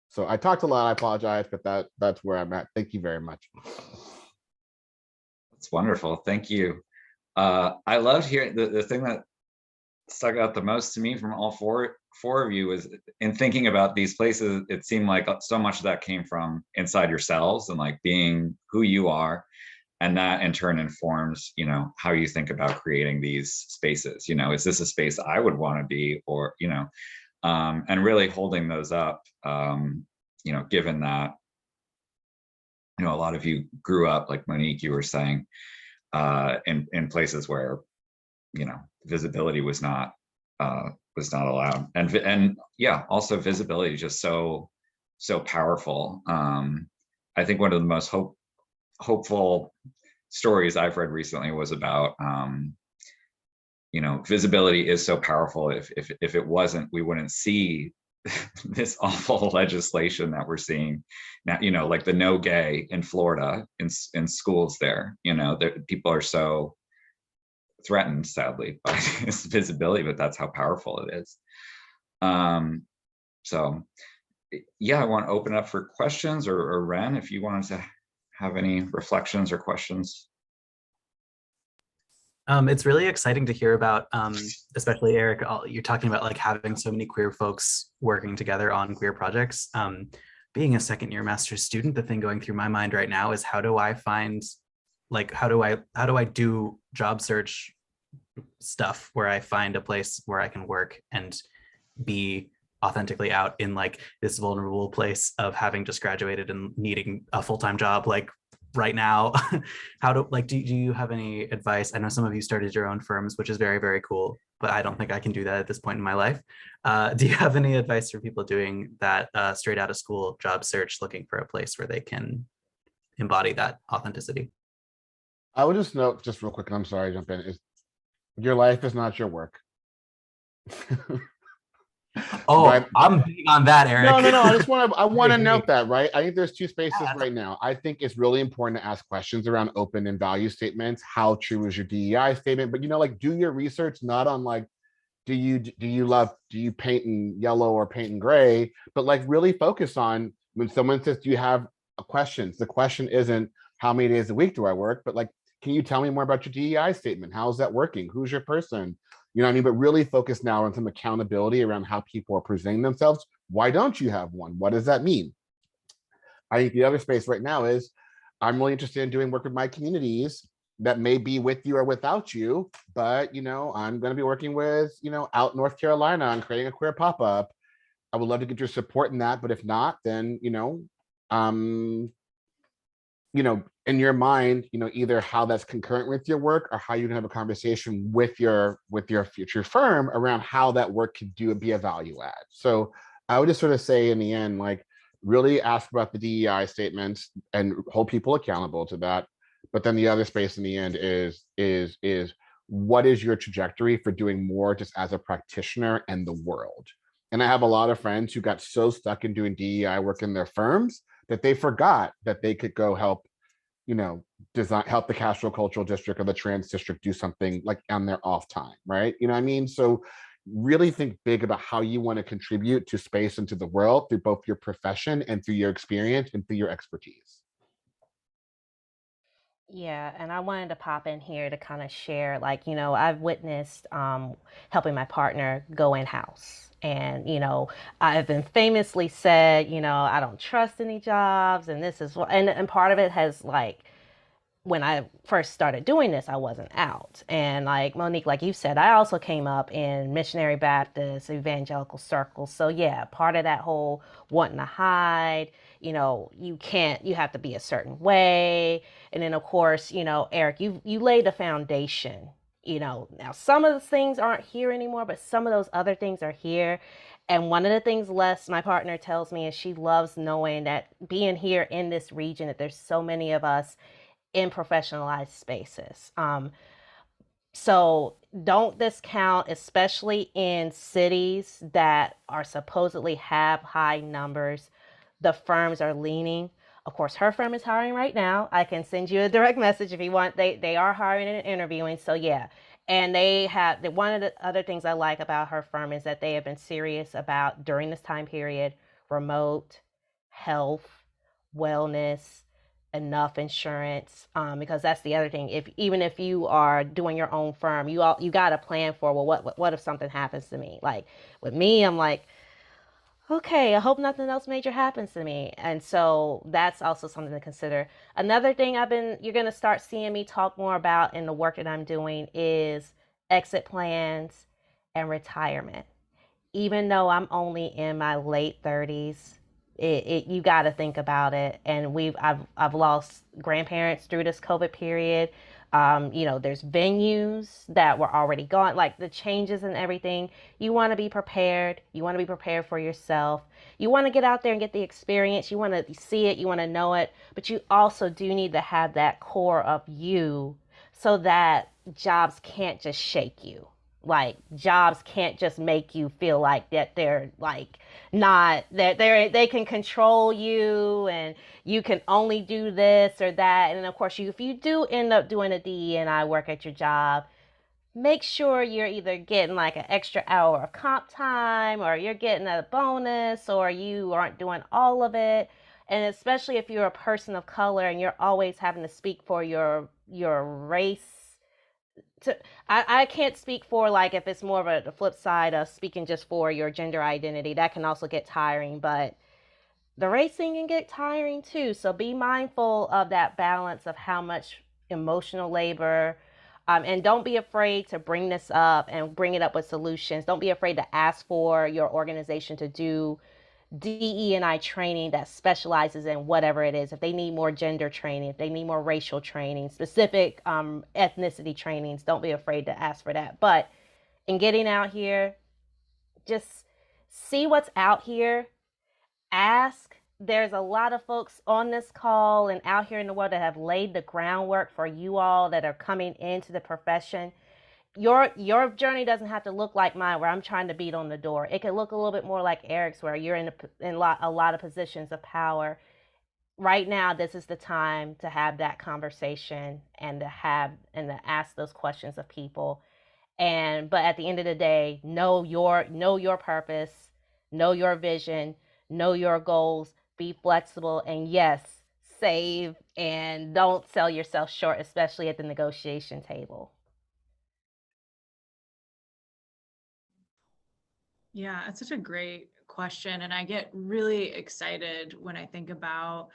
So I talked a lot, I apologize, but that's where I'm at. Thank you very much. That's wonderful, thank you. I loved hearing the thing that stuck out the most to me from all four of you was, in thinking about these places, it seemed like so much of that came from inside yourselves and like being who you are, and that in turn informs how you think about creating these spaces. Is this a space I would want to be, or and really holding those up, given that a lot of you grew up, like Monique, you were saying, in places where visibility was not allowed, and yeah, also visibility is just so powerful. I think one of the most hopeful stories I've read recently was about visibility is so powerful. If it wasn't, we wouldn't see this awful legislation that we're seeing now, like the no gay in Florida in schools there. People are so threatened, sadly, by this visibility, but that's how powerful it is. So yeah, I want to open up for questions, or Ren, if you wanted to have any reflections or questions. It's really exciting to hear about, especially Eric, you're talking about like having so many queer folks working together on queer projects. Being a second-year master's student, the thing going through my mind right now is, how do I find like, how do I do job search stuff where I find a place where I can work and be authentically out in like this vulnerable place of having just graduated and needing a full-time job like right now. Do you have any advice? I know some of you started your own firms, which is very, very cool, but I don't think I can do that at this point in my life. Do you have any advice for people doing that straight out of school job search, looking for a place where they can embody that authenticity? I would just note, just real quick, and I'm sorry to jump in, is your life is not your work. Oh, Right. I'm big on that, Eric. No. I want to note that, right? I think there's two spaces right now. I think it's really important to ask questions around open and value statements. How true is your DEI statement? But like, do your research not on like, do you paint in yellow or paint in gray? But like, really focus on when someone says, do you have questions? The question isn't how many days a week do I work, but like, can you tell me more about your DEI statement? How's that working? Who's your person? You know what I mean? But really focus now on some accountability around how people are presenting themselves. Why don't you have one? What does that mean? I think the other space right now is I'm really interested in doing work with my communities that may be with you or without you, but I'm going to be working with, out North Carolina on creating a queer pop-up. I would love to get your support in that, but if not, then, in your mind, either how that's concurrent with your work or how you can have a conversation with your future firm around how that work could be a value add. So I would just sort of say in the end, like, really ask about the DEI statements and hold people accountable to that. But then the other space in the end is what is your trajectory for doing more just as a practitioner and the world? And I have a lot of friends who got so stuck in doing DEI work in their firms that they forgot that they could go help, help the Castro Cultural District or the Trans District do something like on their off time, right? You know what I mean? So really think big about how you want to contribute to space and to the world through both your profession and through your experience and through your expertise. Yeah, and I wanted to pop in here to kind of share, like, I've witnessed helping my partner go in-house. And, I've been famously said, I don't trust any jobs, and this is what, and part of it has, like, when I first started doing this, I wasn't out. And like Monique, like you said, I also came up in missionary Baptist, evangelical circles. So yeah, part of that whole wanting to hide, you have to be a certain way. And then of course, Eric, you laid the foundation. Now some of those things aren't here anymore, but some of those other things are here. And one of the things my partner tells me, is she loves knowing that being here in this region, that there's so many of us in professionalized spaces. So don't discount, especially in cities that are supposedly have high numbers, the firms are leaning. Of course, her firm is hiring right now. I can send you a direct message if you want. They are hiring and interviewing. So yeah. And one of the other things I like about her firm is that they have been serious about, during this time period, remote, health, wellness, enough insurance, because that's the other thing. Even if you are doing your own firm, you got to plan for, well, what if something happens to me? Like with me, I'm like, okay, I hope nothing else major happens to me. And so that's also something to consider. Another thing you're going to start seeing me talk more about in the work that I'm doing is exit plans and retirement. Even though I'm only in my late 30s, you got to think about it. And I've lost grandparents through this COVID period. There's venues that were already gone, like the changes and everything. You want to be prepared. You want to be prepared for yourself. You want to get out there and get the experience. You want to see it. You want to know it. But you also do need to have that core of you, so that jobs can't just shake you. Like jobs can't just make you feel like that they're like not that they can control you and you can only do this or that. And then of course if you do end up doing a DE&I work at your job, make sure you're either getting like an extra hour of comp time, or you're getting a bonus, or you aren't doing all of it. And especially if you're a person of color and you're always having to speak for your race. I can't speak for, like, if it's more of the flip side of speaking just for your gender identity. That can also get tiring, but the racing can get tiring too. So be mindful of that balance of how much emotional labor. And don't be afraid to bring this up and bring it up with solutions. Don't be afraid to ask for your organization to do DE&I training that specializes in whatever it is. If they need more gender training, if they need more racial training, specific ethnicity trainings, don't be afraid to ask for that. But in getting out here, just see what's out here. Ask. There's a lot of folks on this call and out here in the world that have laid the groundwork for you all that are coming into the profession. Your journey doesn't have to look like mine, where I'm trying to beat on the door. It can look a little bit more like Eric's, where you're in a lot of positions of power. Right now, this is the time to have that conversation and to ask those questions of people. But at the end of the day, know your purpose, know your vision, know your goals, be flexible, and yes, save and don't sell yourself short, especially at the negotiation table. Yeah, it's such a great question. And I get really excited when I think about,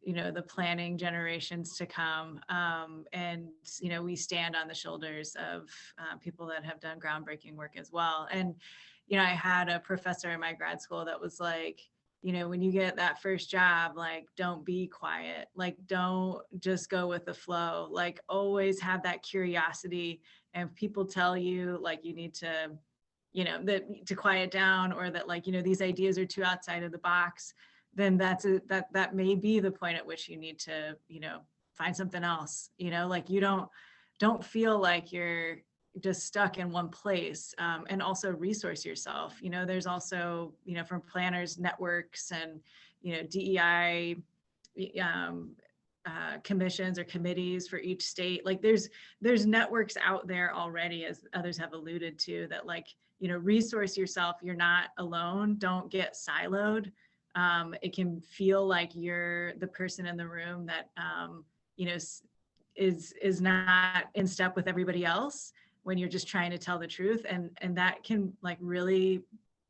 the planning generations to come. And, we stand on the shoulders of people that have done groundbreaking work as well. And, I had a professor in my grad school that was like, when you get that first job, like, don't be quiet, like, don't just go with the flow, like, always have that curiosity. And if people tell you, like, you need to, that to quiet down, or that, like, these ideas are too outside of the box, then that may be the point at which you need to, find something else, like, you don't feel like you're just stuck in one place. And also resource yourself. There's also, from planners networks and, DEI commissions or committees for each state. Like, there's networks out there already, as others have alluded to, that, like, resource yourself. You're not alone. Don't get siloed. It can feel like you're the person in the room that, is not in step with everybody else when you're just trying to tell the truth. And that can, like, really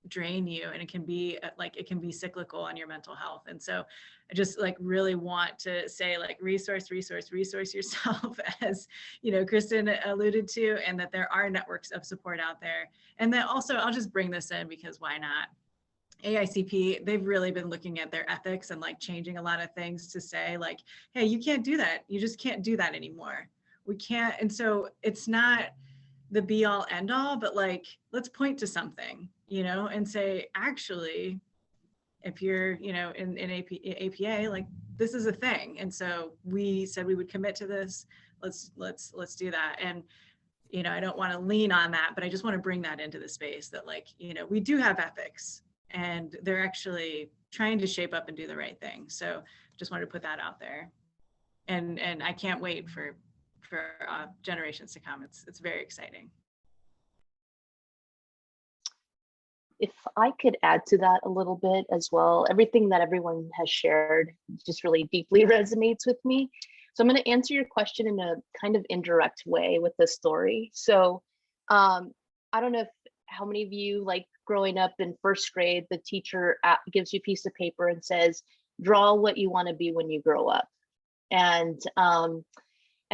drain you, and it can be cyclical on your mental health. And so I just, like, really want to say, like, resource yourself, as Kristen alluded to, and that there are networks of support out there. And then also, I'll just bring this in because why not? AICP, they've really been looking at their ethics and, like, changing a lot of things to say, like, hey, you can't do that. You just can't do that anymore. We can't. And so it's not the be all end all, but, like, let's point to something, and say, actually, if you're, in APA, like, this is a thing. And so we said we would commit to this. Let's do that. And, I don't want to lean on that, but I just want to bring that into the space that, like, we do have ethics, and they're actually trying to shape up and do the right thing. So just wanted to put that out there. And I can't wait for generations to come. It's very exciting. If I could add to that a little bit as well, everything that everyone has shared just really deeply resonates with me. So I'm going to answer your question in a kind of indirect way with this story. So I don't know how many of you, like, growing up in first grade, the teacher gives you a piece of paper and says, draw what you want to be when you grow up. And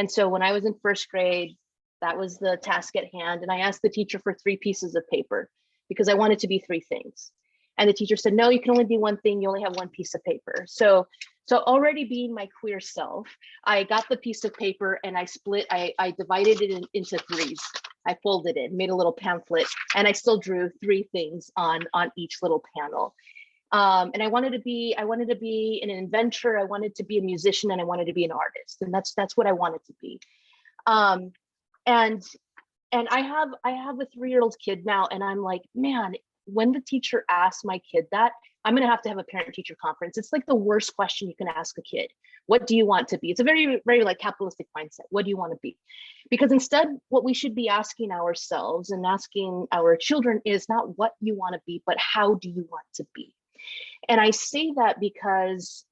so when I was in first grade, that was the task at hand. And I asked the teacher for 3 pieces of paper because I wanted to be 3 things. And the teacher said, no, you can only be one thing. You only have 1 piece of paper. So already being my queer self, I got the piece of paper and I divided it into 3s. I folded it, made a little pamphlet, and I still drew 3 things on each little panel. And I wanted to be an inventor. I wanted to be a musician, and I wanted to be an artist. And that's what I wanted to be. And I have a 3-year-old kid now, and I'm like, man, when the teacher asks my kid that, I'm going to have a parent-teacher conference. It's like the worst question you can ask a kid. What do you want to be? It's a very, very, like, capitalistic mindset. What do you want to be? Because instead, what we should be asking ourselves and asking our children is not what you want to be, but how do you want to be? And I say that because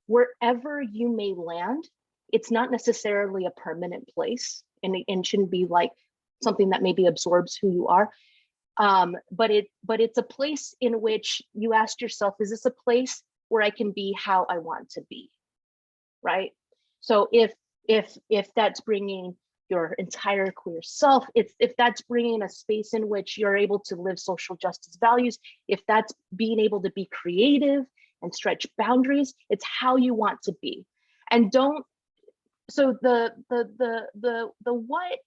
wherever you may land, it's not necessarily a permanent place, and shouldn't be like something that maybe absorbs who you are. But it's a place in which you ask yourself, is this a place where I can be how I want to be? Right? So if if that's bringing your entire queer self, if that's bringing a space in which you're able to live social justice values, if that's being able to be creative and stretch boundaries, it's how you want to be. And don't, so the what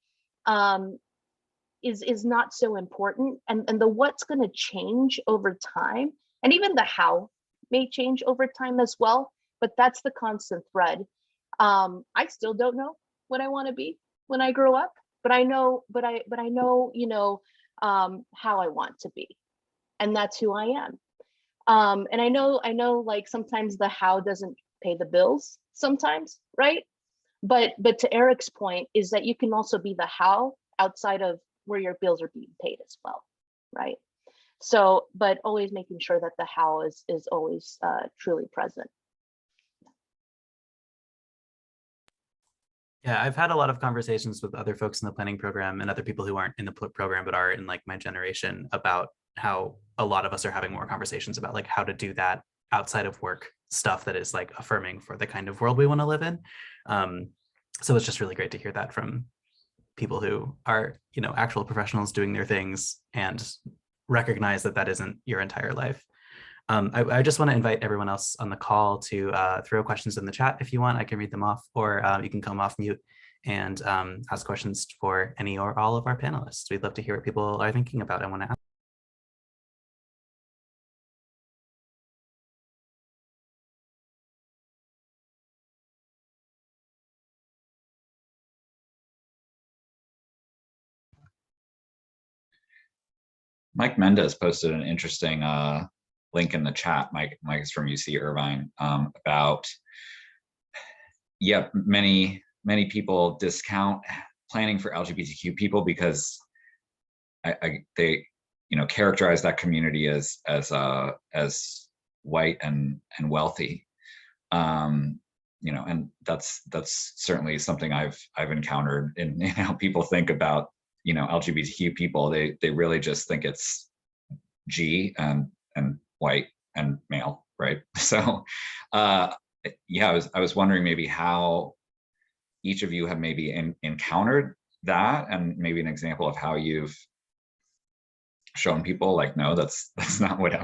is not so important, and the what's going to change over time, and even the how may change over time as well, but that's the constant thread. I still don't know what I want to be when I grow up, but I know, you know, how I want to be, and that's who I am. And I know like sometimes the how doesn't pay the bills sometimes, right? But to Eric's point is that you can also be the how outside of where your bills are being paid as well, right? So, but always making sure that the how is always truly present. Yeah, I've had a lot of conversations with other folks in the planning program and other people who aren't in the program but are in like my generation about how a lot of us are having more conversations about like how to do that outside of work stuff that is like affirming for the kind of world we want to live in. So it's just really great to hear that from people who are, you know, actual professionals doing their things and recognize that that isn't your entire life. I just want to invite everyone else on the call to throw questions in the chat if you want. I can read them off, or you can come off mute and ask questions for any or all of our panelists. We'd love to hear what people are thinking about and want to ask. Mike Mendez posted an interesting link in the chat. Mike is from UC Irvine, about, yeah, many people discount planning for LGBTQ people because they, you know, characterize that community as white and wealthy. You know, and that's certainly something I've encountered in how people think about, you know, LGBTQ people. They really just think it's G and white and male, right? So yeah, I was wondering maybe how each of you have maybe encountered that, and maybe an example of how you've shown people like, no, that's not what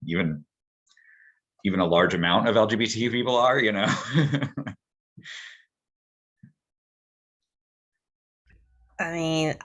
even a large amount of LGBTQ people are, you know. I mean,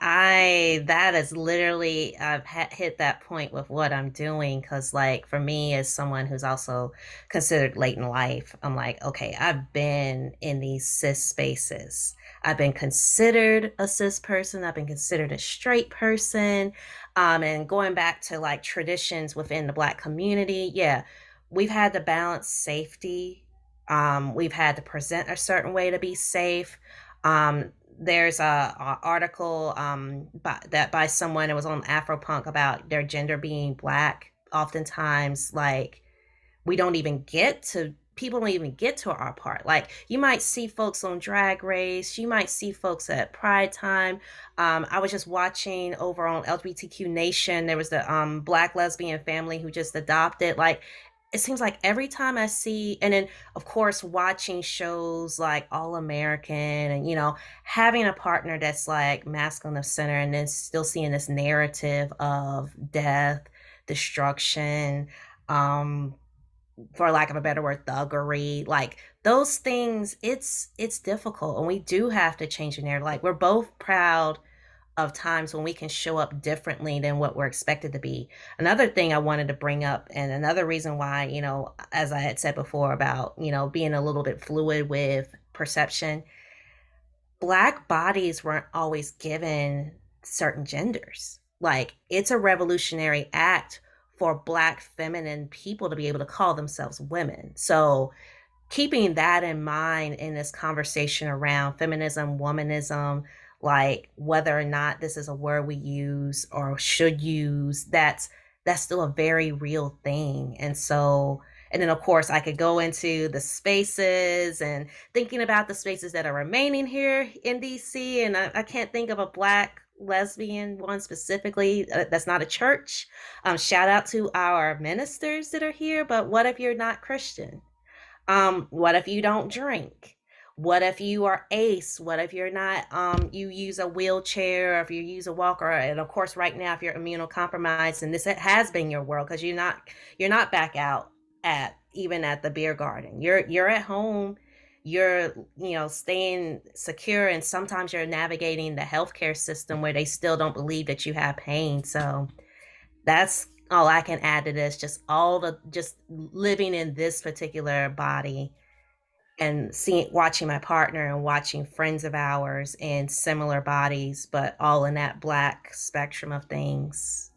that is literally, I've hit that point with what I'm doing. Cause like for me, as someone who's also considered late in life, I'm like, okay, I've been in these cis spaces. I've been considered a cis person. I've been considered a straight person. And going back to like traditions within the Black community, yeah, we've had to balance safety. We've had to present a certain way to be safe. There's a article by someone, it was on Afropunk, about their gender being Black. Oftentimes, like, people don't even get to our part. Like, you might see folks on Drag Race, you might see folks at Pride Time. I was just watching over on LGBTQ Nation, there was the Black lesbian family who just adopted. Like, it seems like every time I see, and then of course watching shows like All American, and you know, having a partner that's like masculine of center, and then still seeing this narrative of death, destruction, um, for lack of a better word, thuggery, like those things, it's difficult, and we do have to change the narrative. Like, we're both proud of times when we can show up differently than what we're expected to be. Another thing I wanted to bring up, and another reason why, you know, as I had said before about, you know, being a little bit fluid with perception, Black bodies weren't always given certain genders. Like, it's a revolutionary act for Black feminine people to be able to call themselves women. So keeping that in mind in this conversation around feminism, womanism, like whether or not this is a word we use or should use, that's still a very real thing. And so, and then of course I could go into the spaces and thinking about the spaces that are remaining here in DC, and I can't think of a Black lesbian one specifically that's not a church. Shout out to our ministers that are here, but what if you're not Christian? What if you don't drink? What if you are ACE? What if you're not, you use a wheelchair, or if you use a walker? And of course, right now, if you're immunocompromised, and this has been your world, because you're not back out at even at the beer garden. You're at home, you're, staying secure, and sometimes you're navigating the healthcare system where they still don't believe that you have pain. So that's all I can add to this. Just living in this particular body, and watching my partner and watching friends of ours in similar bodies, but all in that Black spectrum of things.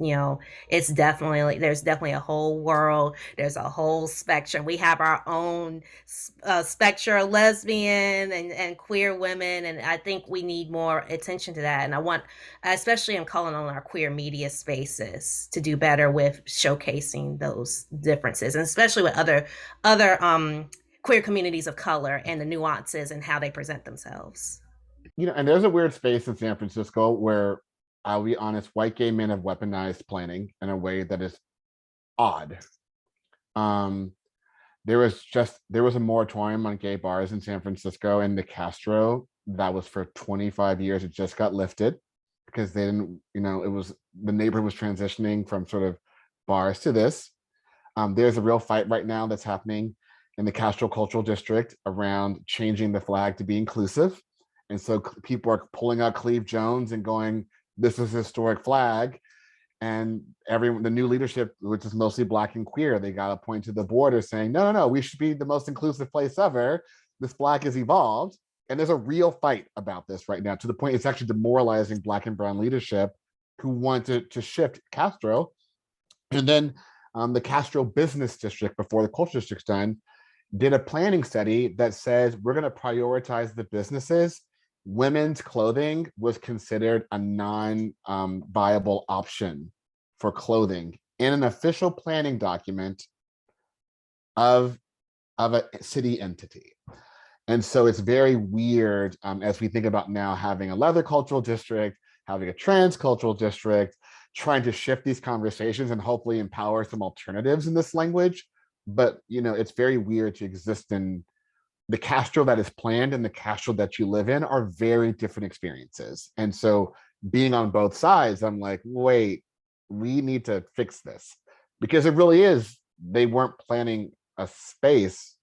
It's definitely, there's definitely a whole world. There's a whole spectrum. We have our own spectrum of lesbian and queer women. And I think we need more attention to that. And especially I'm calling on our queer media spaces to do better with showcasing those differences, and especially with other queer communities of color and the nuances and how they present themselves. And there's a weird space in San Francisco where, I'll be honest, white gay men have weaponized planning in a way that is odd. There was a moratorium on gay bars in San Francisco and the Castro that was for 25 years. It just got lifted because they didn't, it was, the neighborhood was transitioning from sort of bars to this. There's a real fight right now that's happening in the Castro Cultural District around changing the flag to be inclusive. And so people are pulling out Cleve Jones and going, this is a historic flag. And the new leadership, which is mostly Black and queer, they got a point to the border saying, no, we should be the most inclusive place ever. This flag has evolved. And there's a real fight about this right now, to the point it's actually demoralizing Black and brown leadership who want to shift Castro. And then the Castro Business District, before the Culture District's done, did a planning study that says we're going to prioritize the businesses. Women's clothing was considered a non-viable option for clothing in an official planning document of a city entity. And so it's very weird as we think about now having a leather cultural district, having a trans cultural district, trying to shift these conversations and hopefully empower some alternatives in this language. But it's very weird to exist in the Castro that is planned and the Castro that you live in are very different experiences. And so being on both sides, I'm like, wait, we need to fix this, because it really is, they weren't planning a space,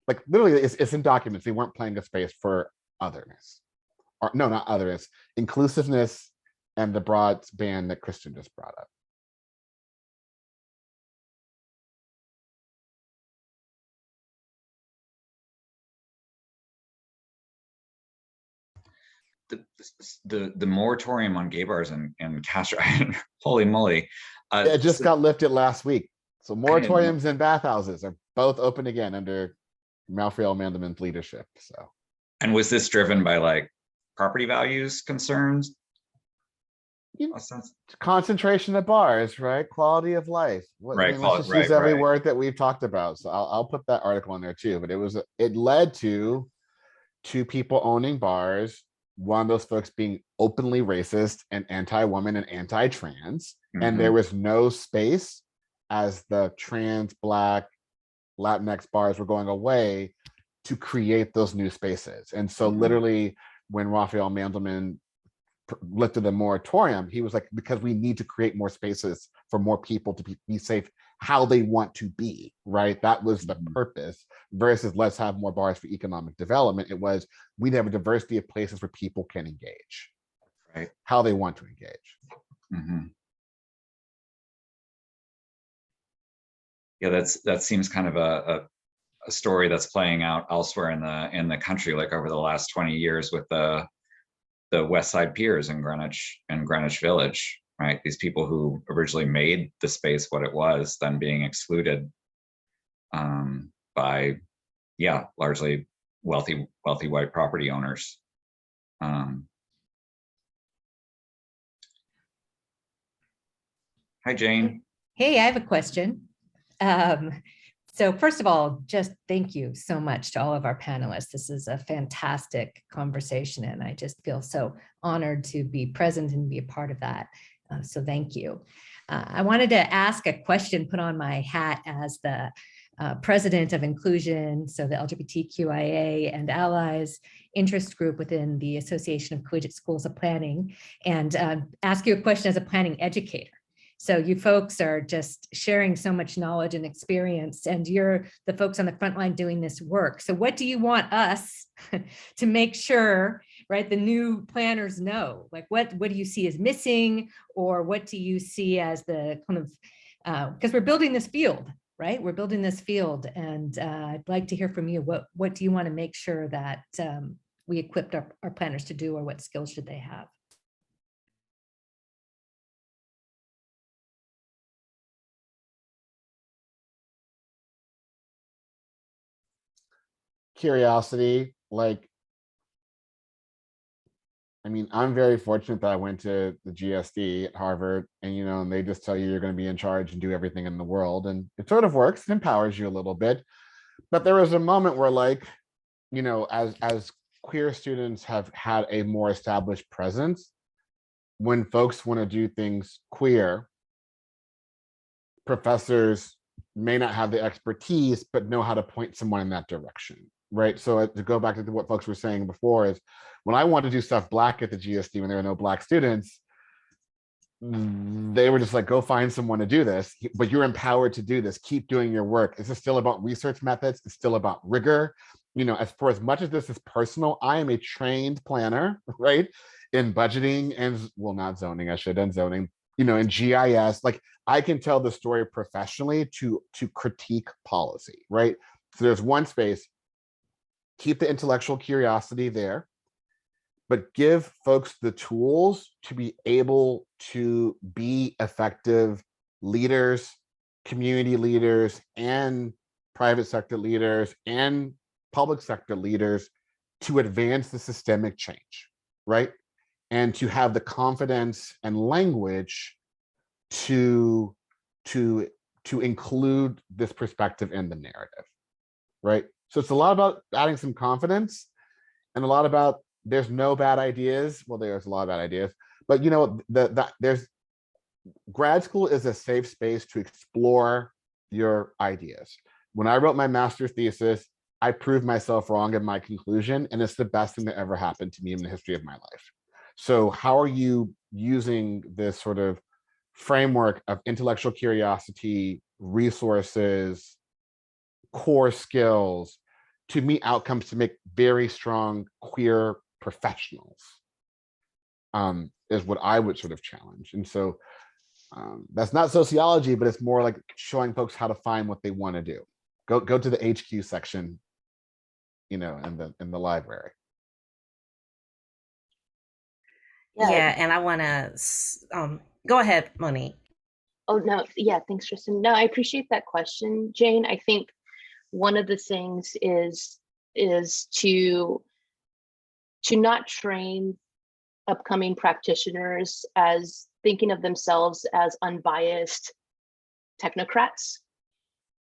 like literally it's in documents, they weren't planning a space for otherness, or no, not otherness, inclusiveness, and the broad band that Kristen just brought up. The moratorium on gay bars in Castro, holy moly. It just got lifted last week. So moratoriums and bathhouses are both open again under Malfriel Mandelman's leadership. So, and was this driven by like property values concerns? Concentration of bars, right? Quality of life. Right. Let's just use every word that we've talked about. So I'll put that article in there too. But it led to two people owning bars, one of those folks being openly racist and anti-woman and anti-trans. And there was no space as the trans, Black, Latinx bars were going away to create those new spaces. And so literally when Raphael Mandelman lifted the moratorium, he was like, because we need to create more spaces for more people to be safe how they want to be, right? That was the purpose, versus let's have more bars for economic development. It was, we have a diversity of places where people can engage, right? How they want to engage. Yeah, that seems kind of a story that's playing out elsewhere in the country, like over the last 20 years with the West Side Piers in Greenwich Village, right? These people who originally made the space what it was, then being excluded by, largely wealthy white property owners. Hi, Jane. Hey, I have a question. So first of all, just thank you so much to all of our panelists. This is a fantastic conversation, and I just feel so honored to be present and be a part of that. So thank you. I wanted to ask a question, put on my hat as the president of Inclusion, so the LGBTQIA and allies interest group within the Association of Collegiate Schools of Planning, and ask you a question as a planning educator. So you folks are just sharing so much knowledge and experience, and you're the folks on the front line doing this work. So what do you want us to make sure, right, the new planners know? Like what do you see as missing, or what do you see as the kind of, because we're building this field, right? We're building this field, and I'd like to hear from you. What do you want to make sure that we equipped our planners to do, or what skills should they have? Curiosity, like, I mean, I'm very fortunate that I went to the GSD at Harvard, and and they just tell you you're going to be in charge and do everything in the world, and it sort of works, it empowers you a little bit. But there was a moment where, like, as queer students have had a more established presence, when folks want to do things queer, professors may not have the expertise, but know how to point someone in that direction, right? So to go back to what folks were saying before, is when I wanted to do stuff Black at the GSD, when there were no Black students, they were just like, go find someone to do this, but you're empowered to do this, keep doing your work. This is still about research methods, it's still about rigor. As much as this is personal, I am a trained planner, right? In budgeting and, well, not zoning, I should, and zoning, in GIS, like I can tell the story professionally to critique policy, right? So there's one space, keep the intellectual curiosity there, but give folks the tools to be able to be effective leaders, community leaders, and private sector leaders, and public sector leaders to advance the systemic change, right? And to have the confidence and language to include this perspective in the narrative, right? So it's a lot about adding some confidence, and a lot about there's no bad ideas. Well, there's a lot of bad ideas, but there's grad school is a safe space to explore your ideas. When I wrote my master's thesis, I proved myself wrong in my conclusion, and it's the best thing that ever happened to me in the history of my life. So how are you using this sort of framework of intellectual curiosity, resources, core skills to meet outcomes to make very strong queer professionals, is what I would sort of challenge. And so that's not sociology, but it's more like showing folks how to find what they want to do. Go to the HQ section, in the library. Yeah, and I want to go ahead, Monique. Oh, no. Yeah, thanks, Tristan. No, I appreciate that question, Jane. I think one of the things is to not train upcoming practitioners as thinking of themselves as unbiased technocrats,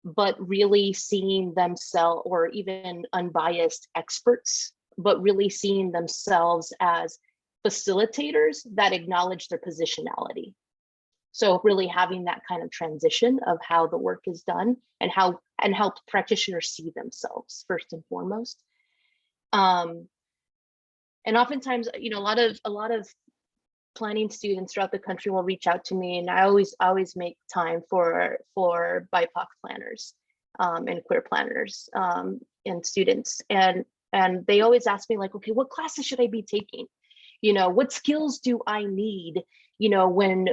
but really seeing themselves, or even unbiased experts, but really seeing themselves as facilitators that acknowledge their positionality. So really having that kind of transition of how the work is done, and how practitioners see themselves first and foremost. And oftentimes, a lot of planning students throughout the country will reach out to me, and I always make time for BIPOC planners and queer planners and students, and they always ask me, like, okay, what classes should I be taking? What skills do I need? When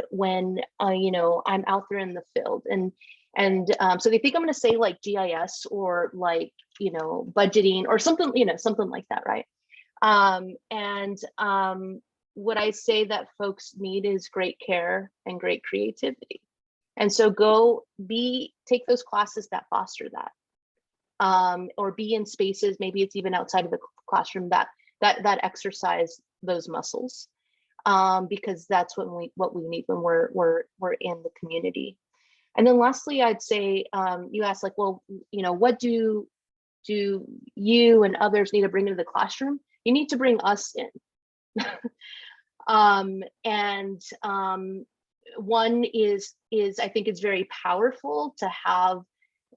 I'm out there in the field, and so they think I'm going to say like GIS or like budgeting or something, something like that, right? What I say that folks need is great care and great creativity, and so take those classes that foster that, or be in spaces, maybe it's even outside of the classroom, that exercise those muscles, because that's what we need when we're in the community. And then lastly, I'd say, you asked, like, well, what do you and others need to bring into the classroom? You need to bring us in. One is I think it's very powerful to have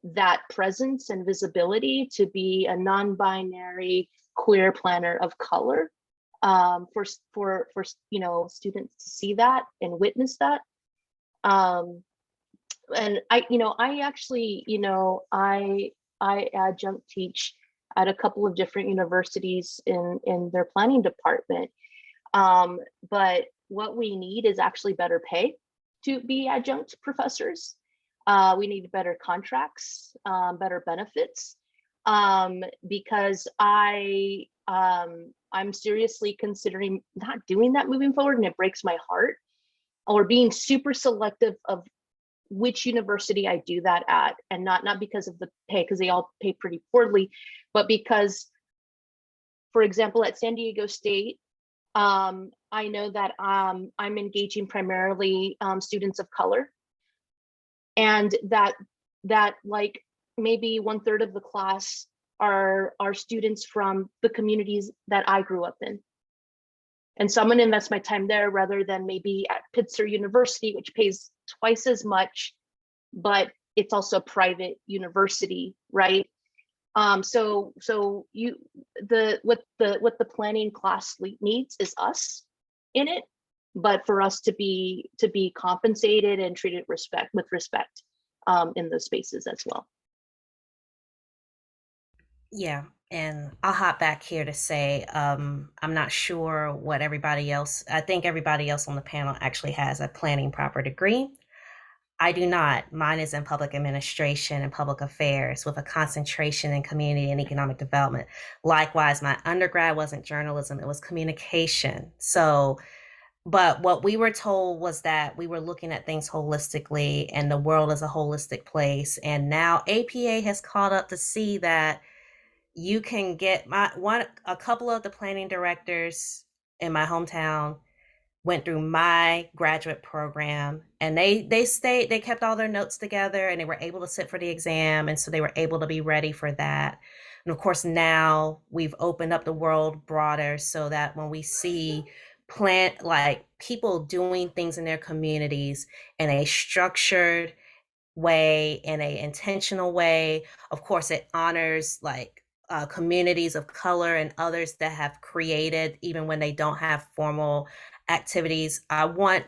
that presence and visibility to be a non-binary queer planner of color, for students to see that and witness that. And I actually, I adjunct teach at a couple of different universities in their planning department. But what we need is actually better pay to be adjunct professors. We need better contracts, better benefits, because I'm seriously considering not doing that moving forward, and it breaks my heart, or being super selective of which university I do that at, and not because of the pay, because they all pay pretty poorly, but because, for example, at San Diego State, I know that I'm engaging primarily students of color, and that like maybe 1/3 of the class are students from the communities that I grew up in. And so I'm going to invest my time there rather than maybe at Pittsburgh University, which pays twice as much, but it's also a private university, right? So what the planning class needs is us in it, but for us to be compensated and treated with respect in those spaces as well. Yeah, and I'll hop back here to say I'm not sure what everybody else, I think everybody else on the panel actually has a planning proper degree. I do not. Mine is in public administration and public affairs with a concentration in community and economic development. Likewise, my undergrad wasn't journalism, it was communication. So, but what we were told was that we were looking at things holistically and the world is a holistic place. And now APA has caught up to see that you can get a couple of the planning directors in my hometown went through my graduate program, and they kept all their notes together, and they were able to sit for the exam, and so they were able to be ready for that. And of course, now we've opened up the world broader so that when we see like people doing things in their communities in a structured way, in a intentional way, of course it honors like communities of color and others that have created even when they don't have formal activities. I want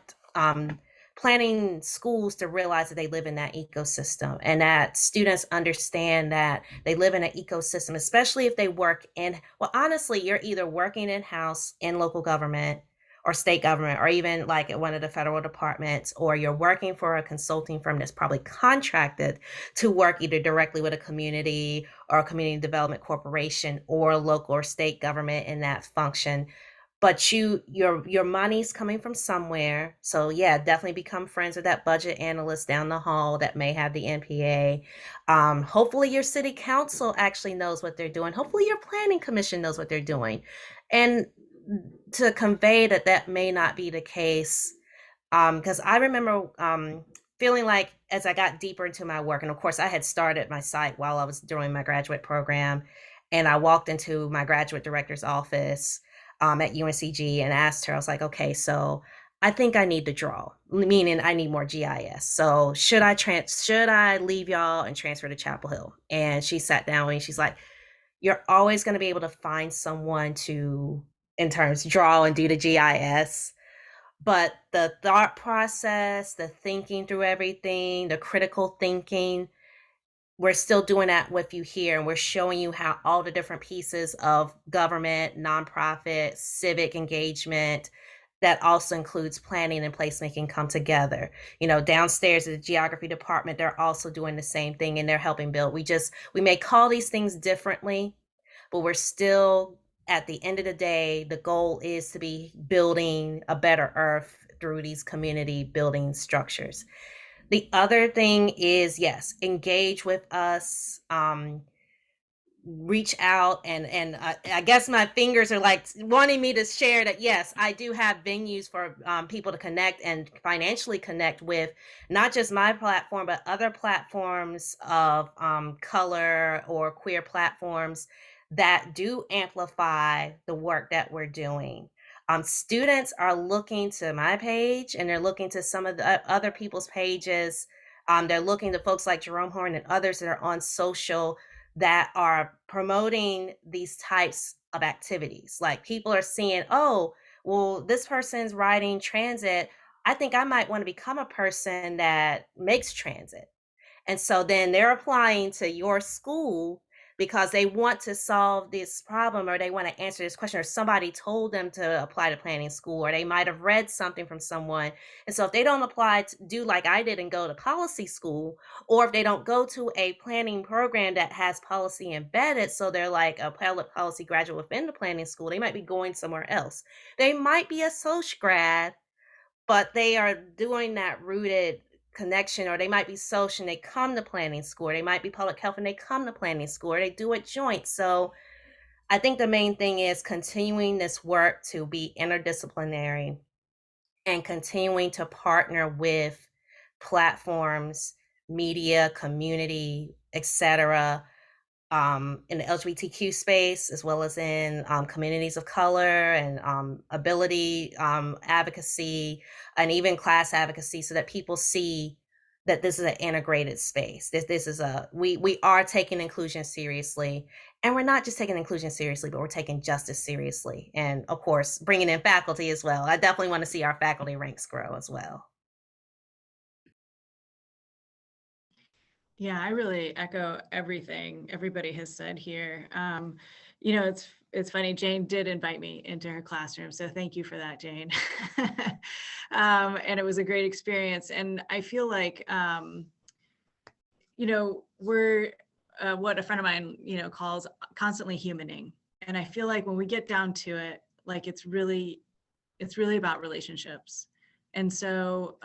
planning schools to realize that they live in that ecosystem, and that students understand that they live in an ecosystem, especially if they work in, well, honestly, you're either working in-house in local government or state government, or even like at one of the federal departments, or you're working for a consulting firm that's probably contracted to work either directly with a community or a community development corporation or local or state government in that function. But your money's coming from somewhere. So yeah, definitely become friends with that budget analyst down the hall that may have the NPA. Hopefully your city council actually knows what they're doing. Hopefully your planning commission knows what they're doing. And to convey that may not be the case, because I remember feeling like as I got deeper into my work, and of course I had started my site while I was doing my graduate program, and I walked into my graduate director's office at UNCG and asked her, I was like, okay, so I think I need to draw, meaning I need more GIS. So should I leave y'all and transfer to Chapel Hill? And she sat down with me, she's like, you're always going to be able to find someone to, in terms, draw and do the GIS. But the thought process, the thinking through everything, the critical thinking, we're still doing that with you here. And we're showing you how all the different pieces of government, nonprofit, civic engagement, that also includes planning and placemaking, come together. You know, downstairs at the geography department, they're also doing the same thing, and they're helping build. We may call these things differently, but we're still, at the end of the day, the goal is to be building a better earth through these community building structures. The other thing is, yes, engage with us, reach out, and I guess my fingers are like wanting me to share that, yes, I do have venues for people to connect and financially connect with, not just my platform, but other platforms of color or queer platforms that do amplify the work that we're doing. Students are looking to my page, and they're looking to some of the other people's pages They're looking to folks like Jerome Horn and others that are on social that are promoting these types of activities. Like people are seeing, oh, well, this person's riding transit. I think I might want to become a person that makes transit. And so then they're applying to your school because they want to solve this problem, or they want to answer this question, or somebody told them to apply to planning school, or they might have read something from someone. And so if they don't apply to do like I did and go to policy school, or if they don't go to a planning program that has policy embedded, so they're like a public policy graduate within the planning school, they might be going somewhere else. They might be a social grad, but they are doing that rooted connection, or they might be social and they come to planning school, or they might be public health and they come to planning school, or they do it joint. So I think the main thing is continuing this work to be interdisciplinary and continuing to partner with platforms, media, community, etc., in the LGBTQ space, as well as in communities of color and ability advocacy, and even class advocacy, so that people see that this is an integrated space. This is we are taking inclusion seriously, and we're not just taking inclusion seriously, but we're taking justice seriously, and of course bringing in faculty as well. I definitely want to see our faculty ranks grow as well. Yeah, I really echo everything everybody has said here. You know, it's funny, Jane did invite me into her classroom, so thank you for that, Jane. And it was a great experience. And I feel like, you know, we're what a friend of mine, you know, calls constantly humaning. And I feel like when we get down to it, like it's really about relationships. And so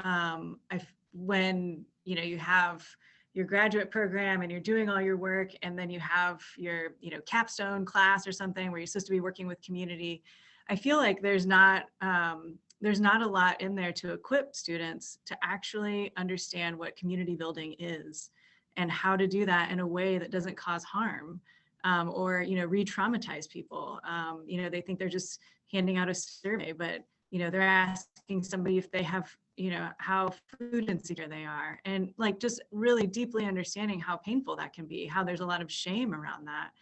when, you know, you have your graduate program and you're doing all your work, and then you have your, you know, capstone class or something where you're supposed to be working with community, I feel like there's not a lot in there to equip students to actually understand what community building is and how to do that in a way that doesn't cause harm, or, you know, re-traumatize people. You know, they think they're just handing out a survey, but, you know, they're asking somebody if they have, you know, how food insecure they are, and like just really deeply understanding how painful that can be, how there's a lot of shame around that.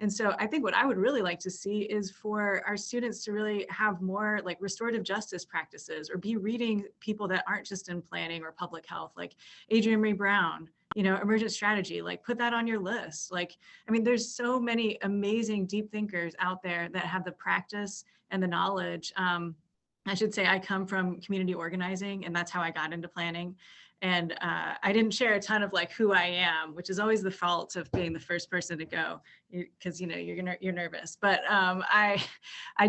And so I think what I would really like to see is for our students to really have more like restorative justice practices, or be reading people that aren't just in planning or public health, like Adrienne Maree Brown, you know, emergent strategy, like put that on your list. Like, I mean, there's so many amazing deep thinkers out there that have the practice and the knowledge. I should say I come from community organizing, and that's how I got into planning. And I didn't share a ton of like who I am, which is always the fault of being the first person to go, because, you know, you're nervous. But I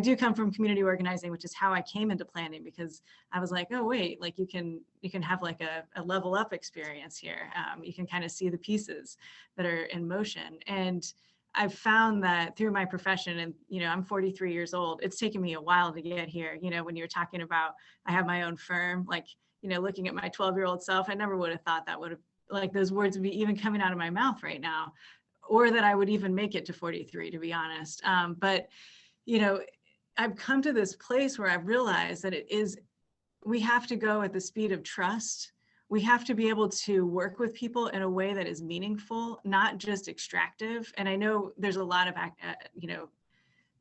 do come from community organizing, which is how I came into planning, because I was like, oh wait, like you can have like a level up experience here. You can kind of see the pieces that are in motion. And I've found that through my profession, and, you know, I'm 43 years old, it's taken me a while to get here. You know, when you're talking about, I have my own firm, like, you know, looking at my 12-year-old self, I never would have thought that would have, like, those words would be even coming out of my mouth right now, or that I would even make it to 43, to be honest. But, you know, I've come to this place where I've realized that we have to go at the speed of trust. We have to be able to work with people in a way that is meaningful, not just extractive. And I know there's a lot of, you know,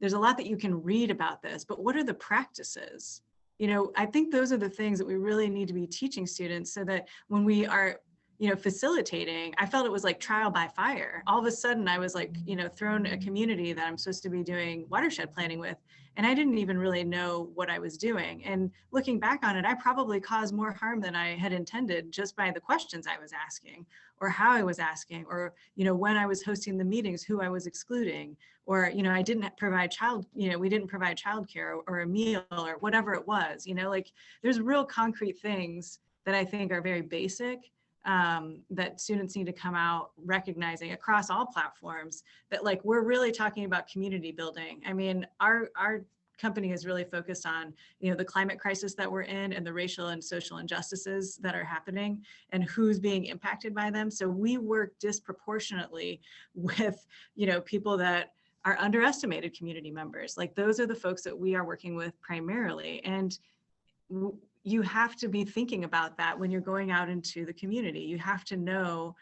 there's a lot that you can read about this, but what are the practices? You know, I think those are the things that we really need to be teaching students, so that when we are, you know, facilitating, I felt it was like trial by fire. All of a sudden I was like, you know, thrown a community that I'm supposed to be doing watershed planning with, and I didn't even really know what I was doing. And looking back on it, I probably caused more harm than I had intended, just by the questions I was asking, or how I was asking, or, you know, when I was hosting the meetings, who I was excluding, or, you know, we didn't provide childcare or a meal or whatever it was. You know, like there's real concrete things that I think are very basic, that students need to come out recognizing across all platforms, that like we're really talking about community building. I mean, our company is really focused on, you know, the climate crisis that we're in, and the racial and social injustices that are happening, and who's being impacted by them. So we work disproportionately with, you know, people that are underestimated community members. Like those are the folks that we are working with primarily. And you have to be thinking about that when you're going out into the community. You have to know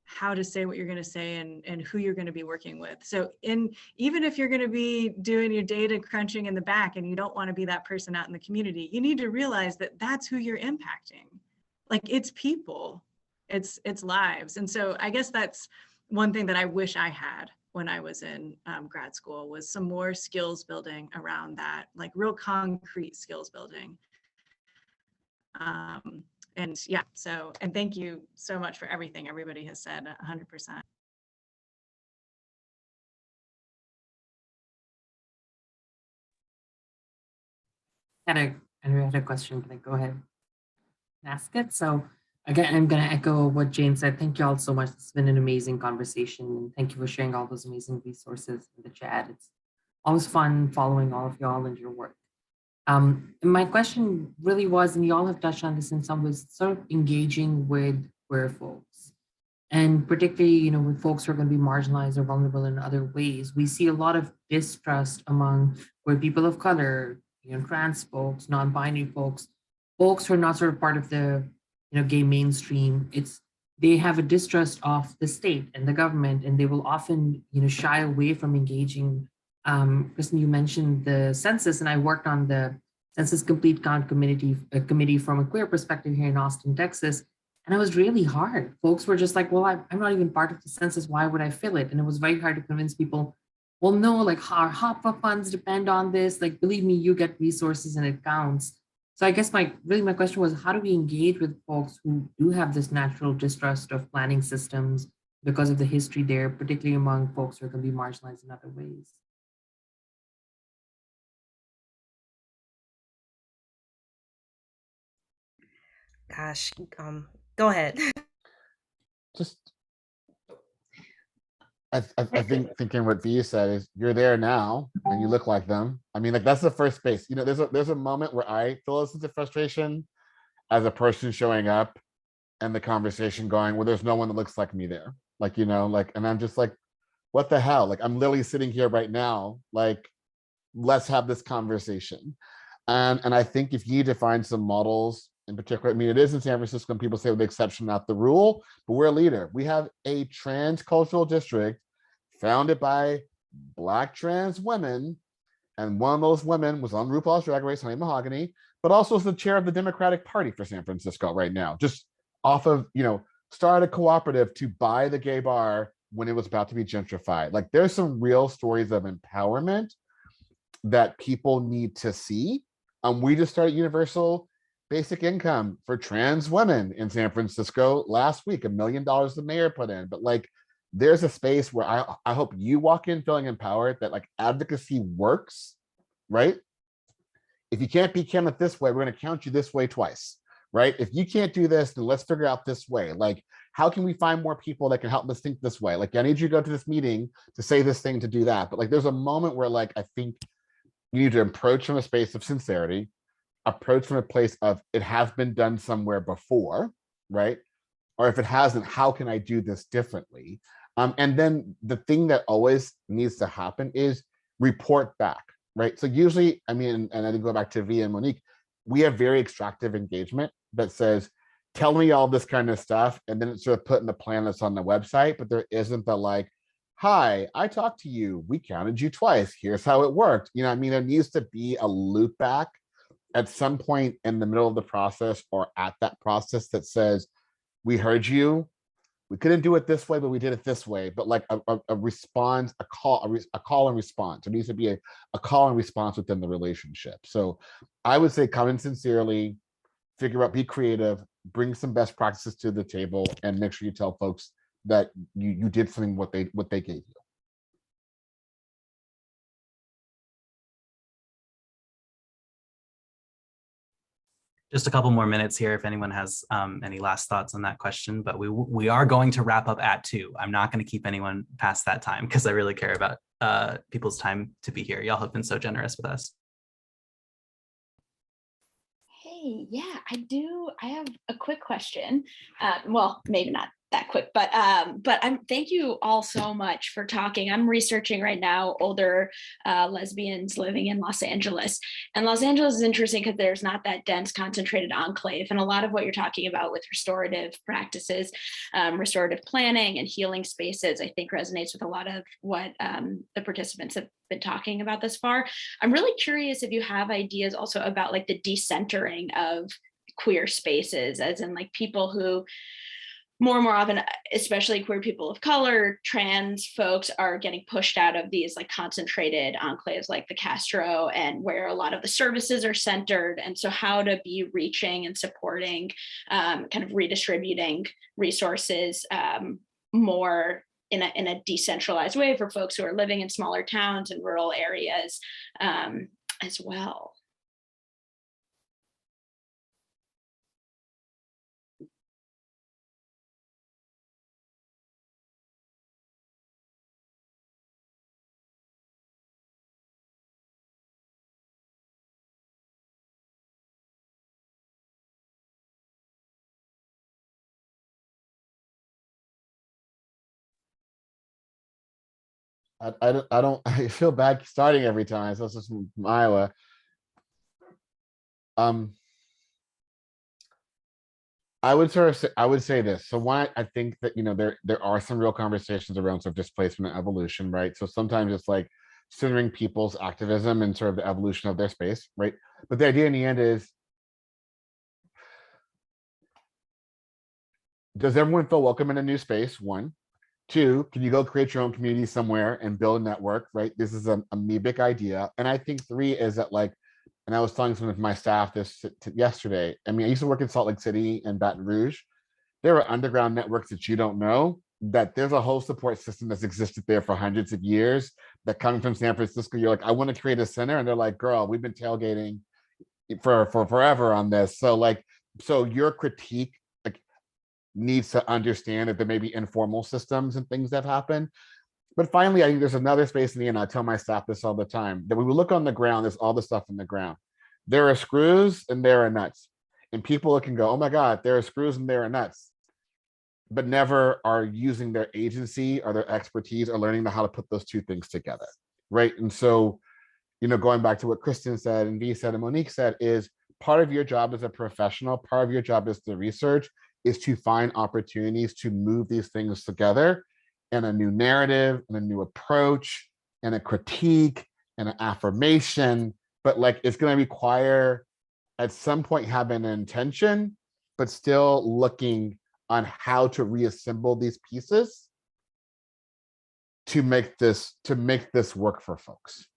how to say what you're going to say and who you're going to be working with. So even if you're going to be doing your data crunching in the back and you don't want to be that person out in the community, you need to realize that that's who you're impacting. Like, it's people, it's lives. And so I guess that's one thing that I wish I had when I was in grad school, was some more skills building around that, like real concrete skills building. And yeah, so, and thank you so much for everything everybody has said, 100%. I had a question. Can I go ahead and ask it? So again, I'm going to echo what Jane said. Thank you all so much. It's been an amazing conversation, and thank you for sharing all those amazing resources in the chat. It's always fun following all of y'all and your work. My question really was, and you all have touched on this in some ways, sort of engaging with queer folks. And particularly, you know, with folks who are going to be marginalized or vulnerable in other ways, we see a lot of distrust among queer people of color, you know, trans folks, non-binary folks, folks who are not sort of part of the, you know, gay mainstream. They have a distrust of the state and the government, and they will often, you know, shy away from engaging. Kristen, you mentioned the census, and I worked on the Census Complete Count committee from a queer perspective here in Austin, Texas. And it was really hard. Folks were just like, well, I'm not even part of the census. Why would I fill it? And it was very hard to convince people, well, no, like our HOPA funds depend on this. Like, believe me, you get resources and it counts. So I guess my question was, how do we engage with folks who do have this natural distrust of planning systems because of the history there, particularly among folks who are going to be marginalized in other ways? Gosh, go ahead. Just, I think thinking what V said is, you're there now and you look like them. I mean, like, that's the first space. You know, there's a moment where I feel a sense of frustration as a person showing up and the conversation going, well, there's no one that looks like me there. Like, you know, like, and I'm just like, what the hell? Like, I'm literally sitting here right now, like, let's have this conversation. And I think if you need to find some models in particular, I mean, it is in San Francisco, and people say with the exception, not the rule, but we're a leader. We have a transcultural district founded by Black trans women. And one of those women was on RuPaul's Drag Race, Honey Mahogany, but also is the chair of the Democratic Party for San Francisco right now, just off of, you know, started a cooperative to buy the gay bar when it was about to be gentrified. Like, there's some real stories of empowerment that people need to see. We just started universal basic income for trans women in San Francisco last week, $1 million the mayor put in. But like, there's a space where I hope you walk in feeling empowered, that like advocacy works, right? If you can't be counted this way, we're going to count you this way twice, right? If you can't do this, then let's figure out this way. Like, how can we find more people that can help us think this way? Like, I need you to go to this meeting to say this thing, to do that. But like, there's a moment where like, I think you need to approach from a space of sincerity, approach from a place of, it has been done somewhere before, right? Or if it hasn't, how can I do this differently? And then the thing that always needs to happen is report back, right? So usually, I mean, and I didn't go back to V and Monique, we have very extractive engagement that says, tell me all this kind of stuff, and then it's sort of put in the plan that's on the website, but there isn't the like, hi, I talked to you, we counted you twice, here's how it worked. You know what I mean? There needs to be a loop back at some point in the middle of the process or at that process that says, we heard you, we couldn't do it this way, but we did it this way. But like a response, a call and response. There needs to be a call and response within the relationship. So I would say come in sincerely, figure out, be creative, bring some best practices to the table, and make sure you tell folks that you did something what they gave you. Just a couple more minutes here if anyone has any last thoughts on that question, but we are going to wrap up at 2. I'm not going to keep anyone past that time because I really care about people's time to be here. Y'all have been so generous with us. Hey, yeah, I do. I have a quick question. Well, maybe not that quick, but thank you all so much for talking. I'm researching right now older lesbians living in Los Angeles, and Los Angeles is interesting because there's not that dense concentrated enclave, and a lot of what you're talking about with restorative practices, restorative planning and healing spaces, I think resonates with a lot of what the participants have been talking about thus far. I'm really curious if you have ideas also about like the decentering of queer spaces, as in like people who more and more often, especially queer people of color, trans folks are getting pushed out of these like concentrated enclaves like the Castro, and where a lot of the services are centered. And so how to be reaching and supporting, kind of redistributing resources more in a decentralized way for folks who are living in smaller towns and rural areas as well. I feel bad starting every time. So this is from Iowa. I would say this. So one, I think that, you know, there are some real conversations around sort of displacement and evolution, right? So sometimes it's like centering people's activism and sort of the evolution of their space, right? But the idea in the end is, does everyone feel welcome in a new space? One. Two, can you go create your own community somewhere and build a network, right? This is an amoebic idea. And I think three is that, like, and I was telling some of my staff this yesterday. I mean, I used to work in Salt Lake City and Baton Rouge. There are underground networks that you don't know, that there's a whole support system that's existed there for hundreds of years that come from San Francisco. You're like, I want to create a center. And they're like, girl, we've been tailgating for forever on this. So like, so your critique needs to understand that there may be informal systems and things that happen. But finally, I think there's another space in the end. I tell my staff this all the time, that when we look on the ground, there's all the stuff in the ground. There are screws and there are nuts. And people can go, oh my God, there are screws and there are nuts, but never are using their agency or their expertise or learning how to put those two things together, right? And so, you know, going back to what Kristen said and Vee said and Monique said, is part of your job as a professional, part of your job as the research, is to find opportunities to move these things together in a new narrative and a new approach and a critique and an affirmation. But like, it's going to require at some point having an intention, but still looking on how to reassemble these pieces to make this work for folks.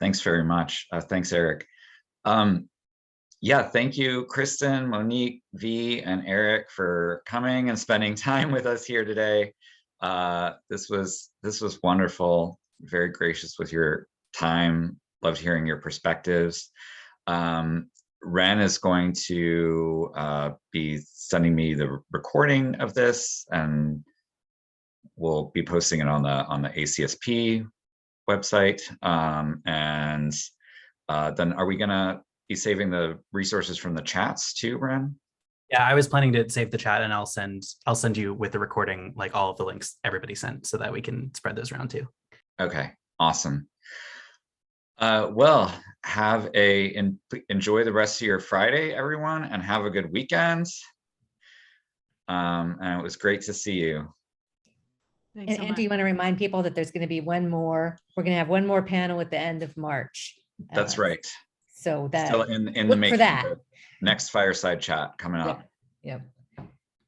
Thanks very much. Thanks, Eric. Yeah, thank you, Kristen, Monique, Vee, and Eric for coming and spending time with us here today. This was wonderful. Very gracious with your time. Loved hearing your perspectives. Ren is going to be sending me the recording of this, and we'll be posting it on the ACSP website. And then are we gonna be saving the resources from the chats too, Ren? Yeah, I was planning to save the chat, and I'll send you with the recording, like all of the links everybody sent, so that we can spread those around too. Okay, awesome. Well, enjoy the rest of your Friday, everyone, and have a good weekend. And it was great to see you. Thanks and do you want to remind people that there's going to be one more? We're going to have one more panel at the end of March. That's right. So that still in the look making for that. Next Fireside Chat coming up. Yep.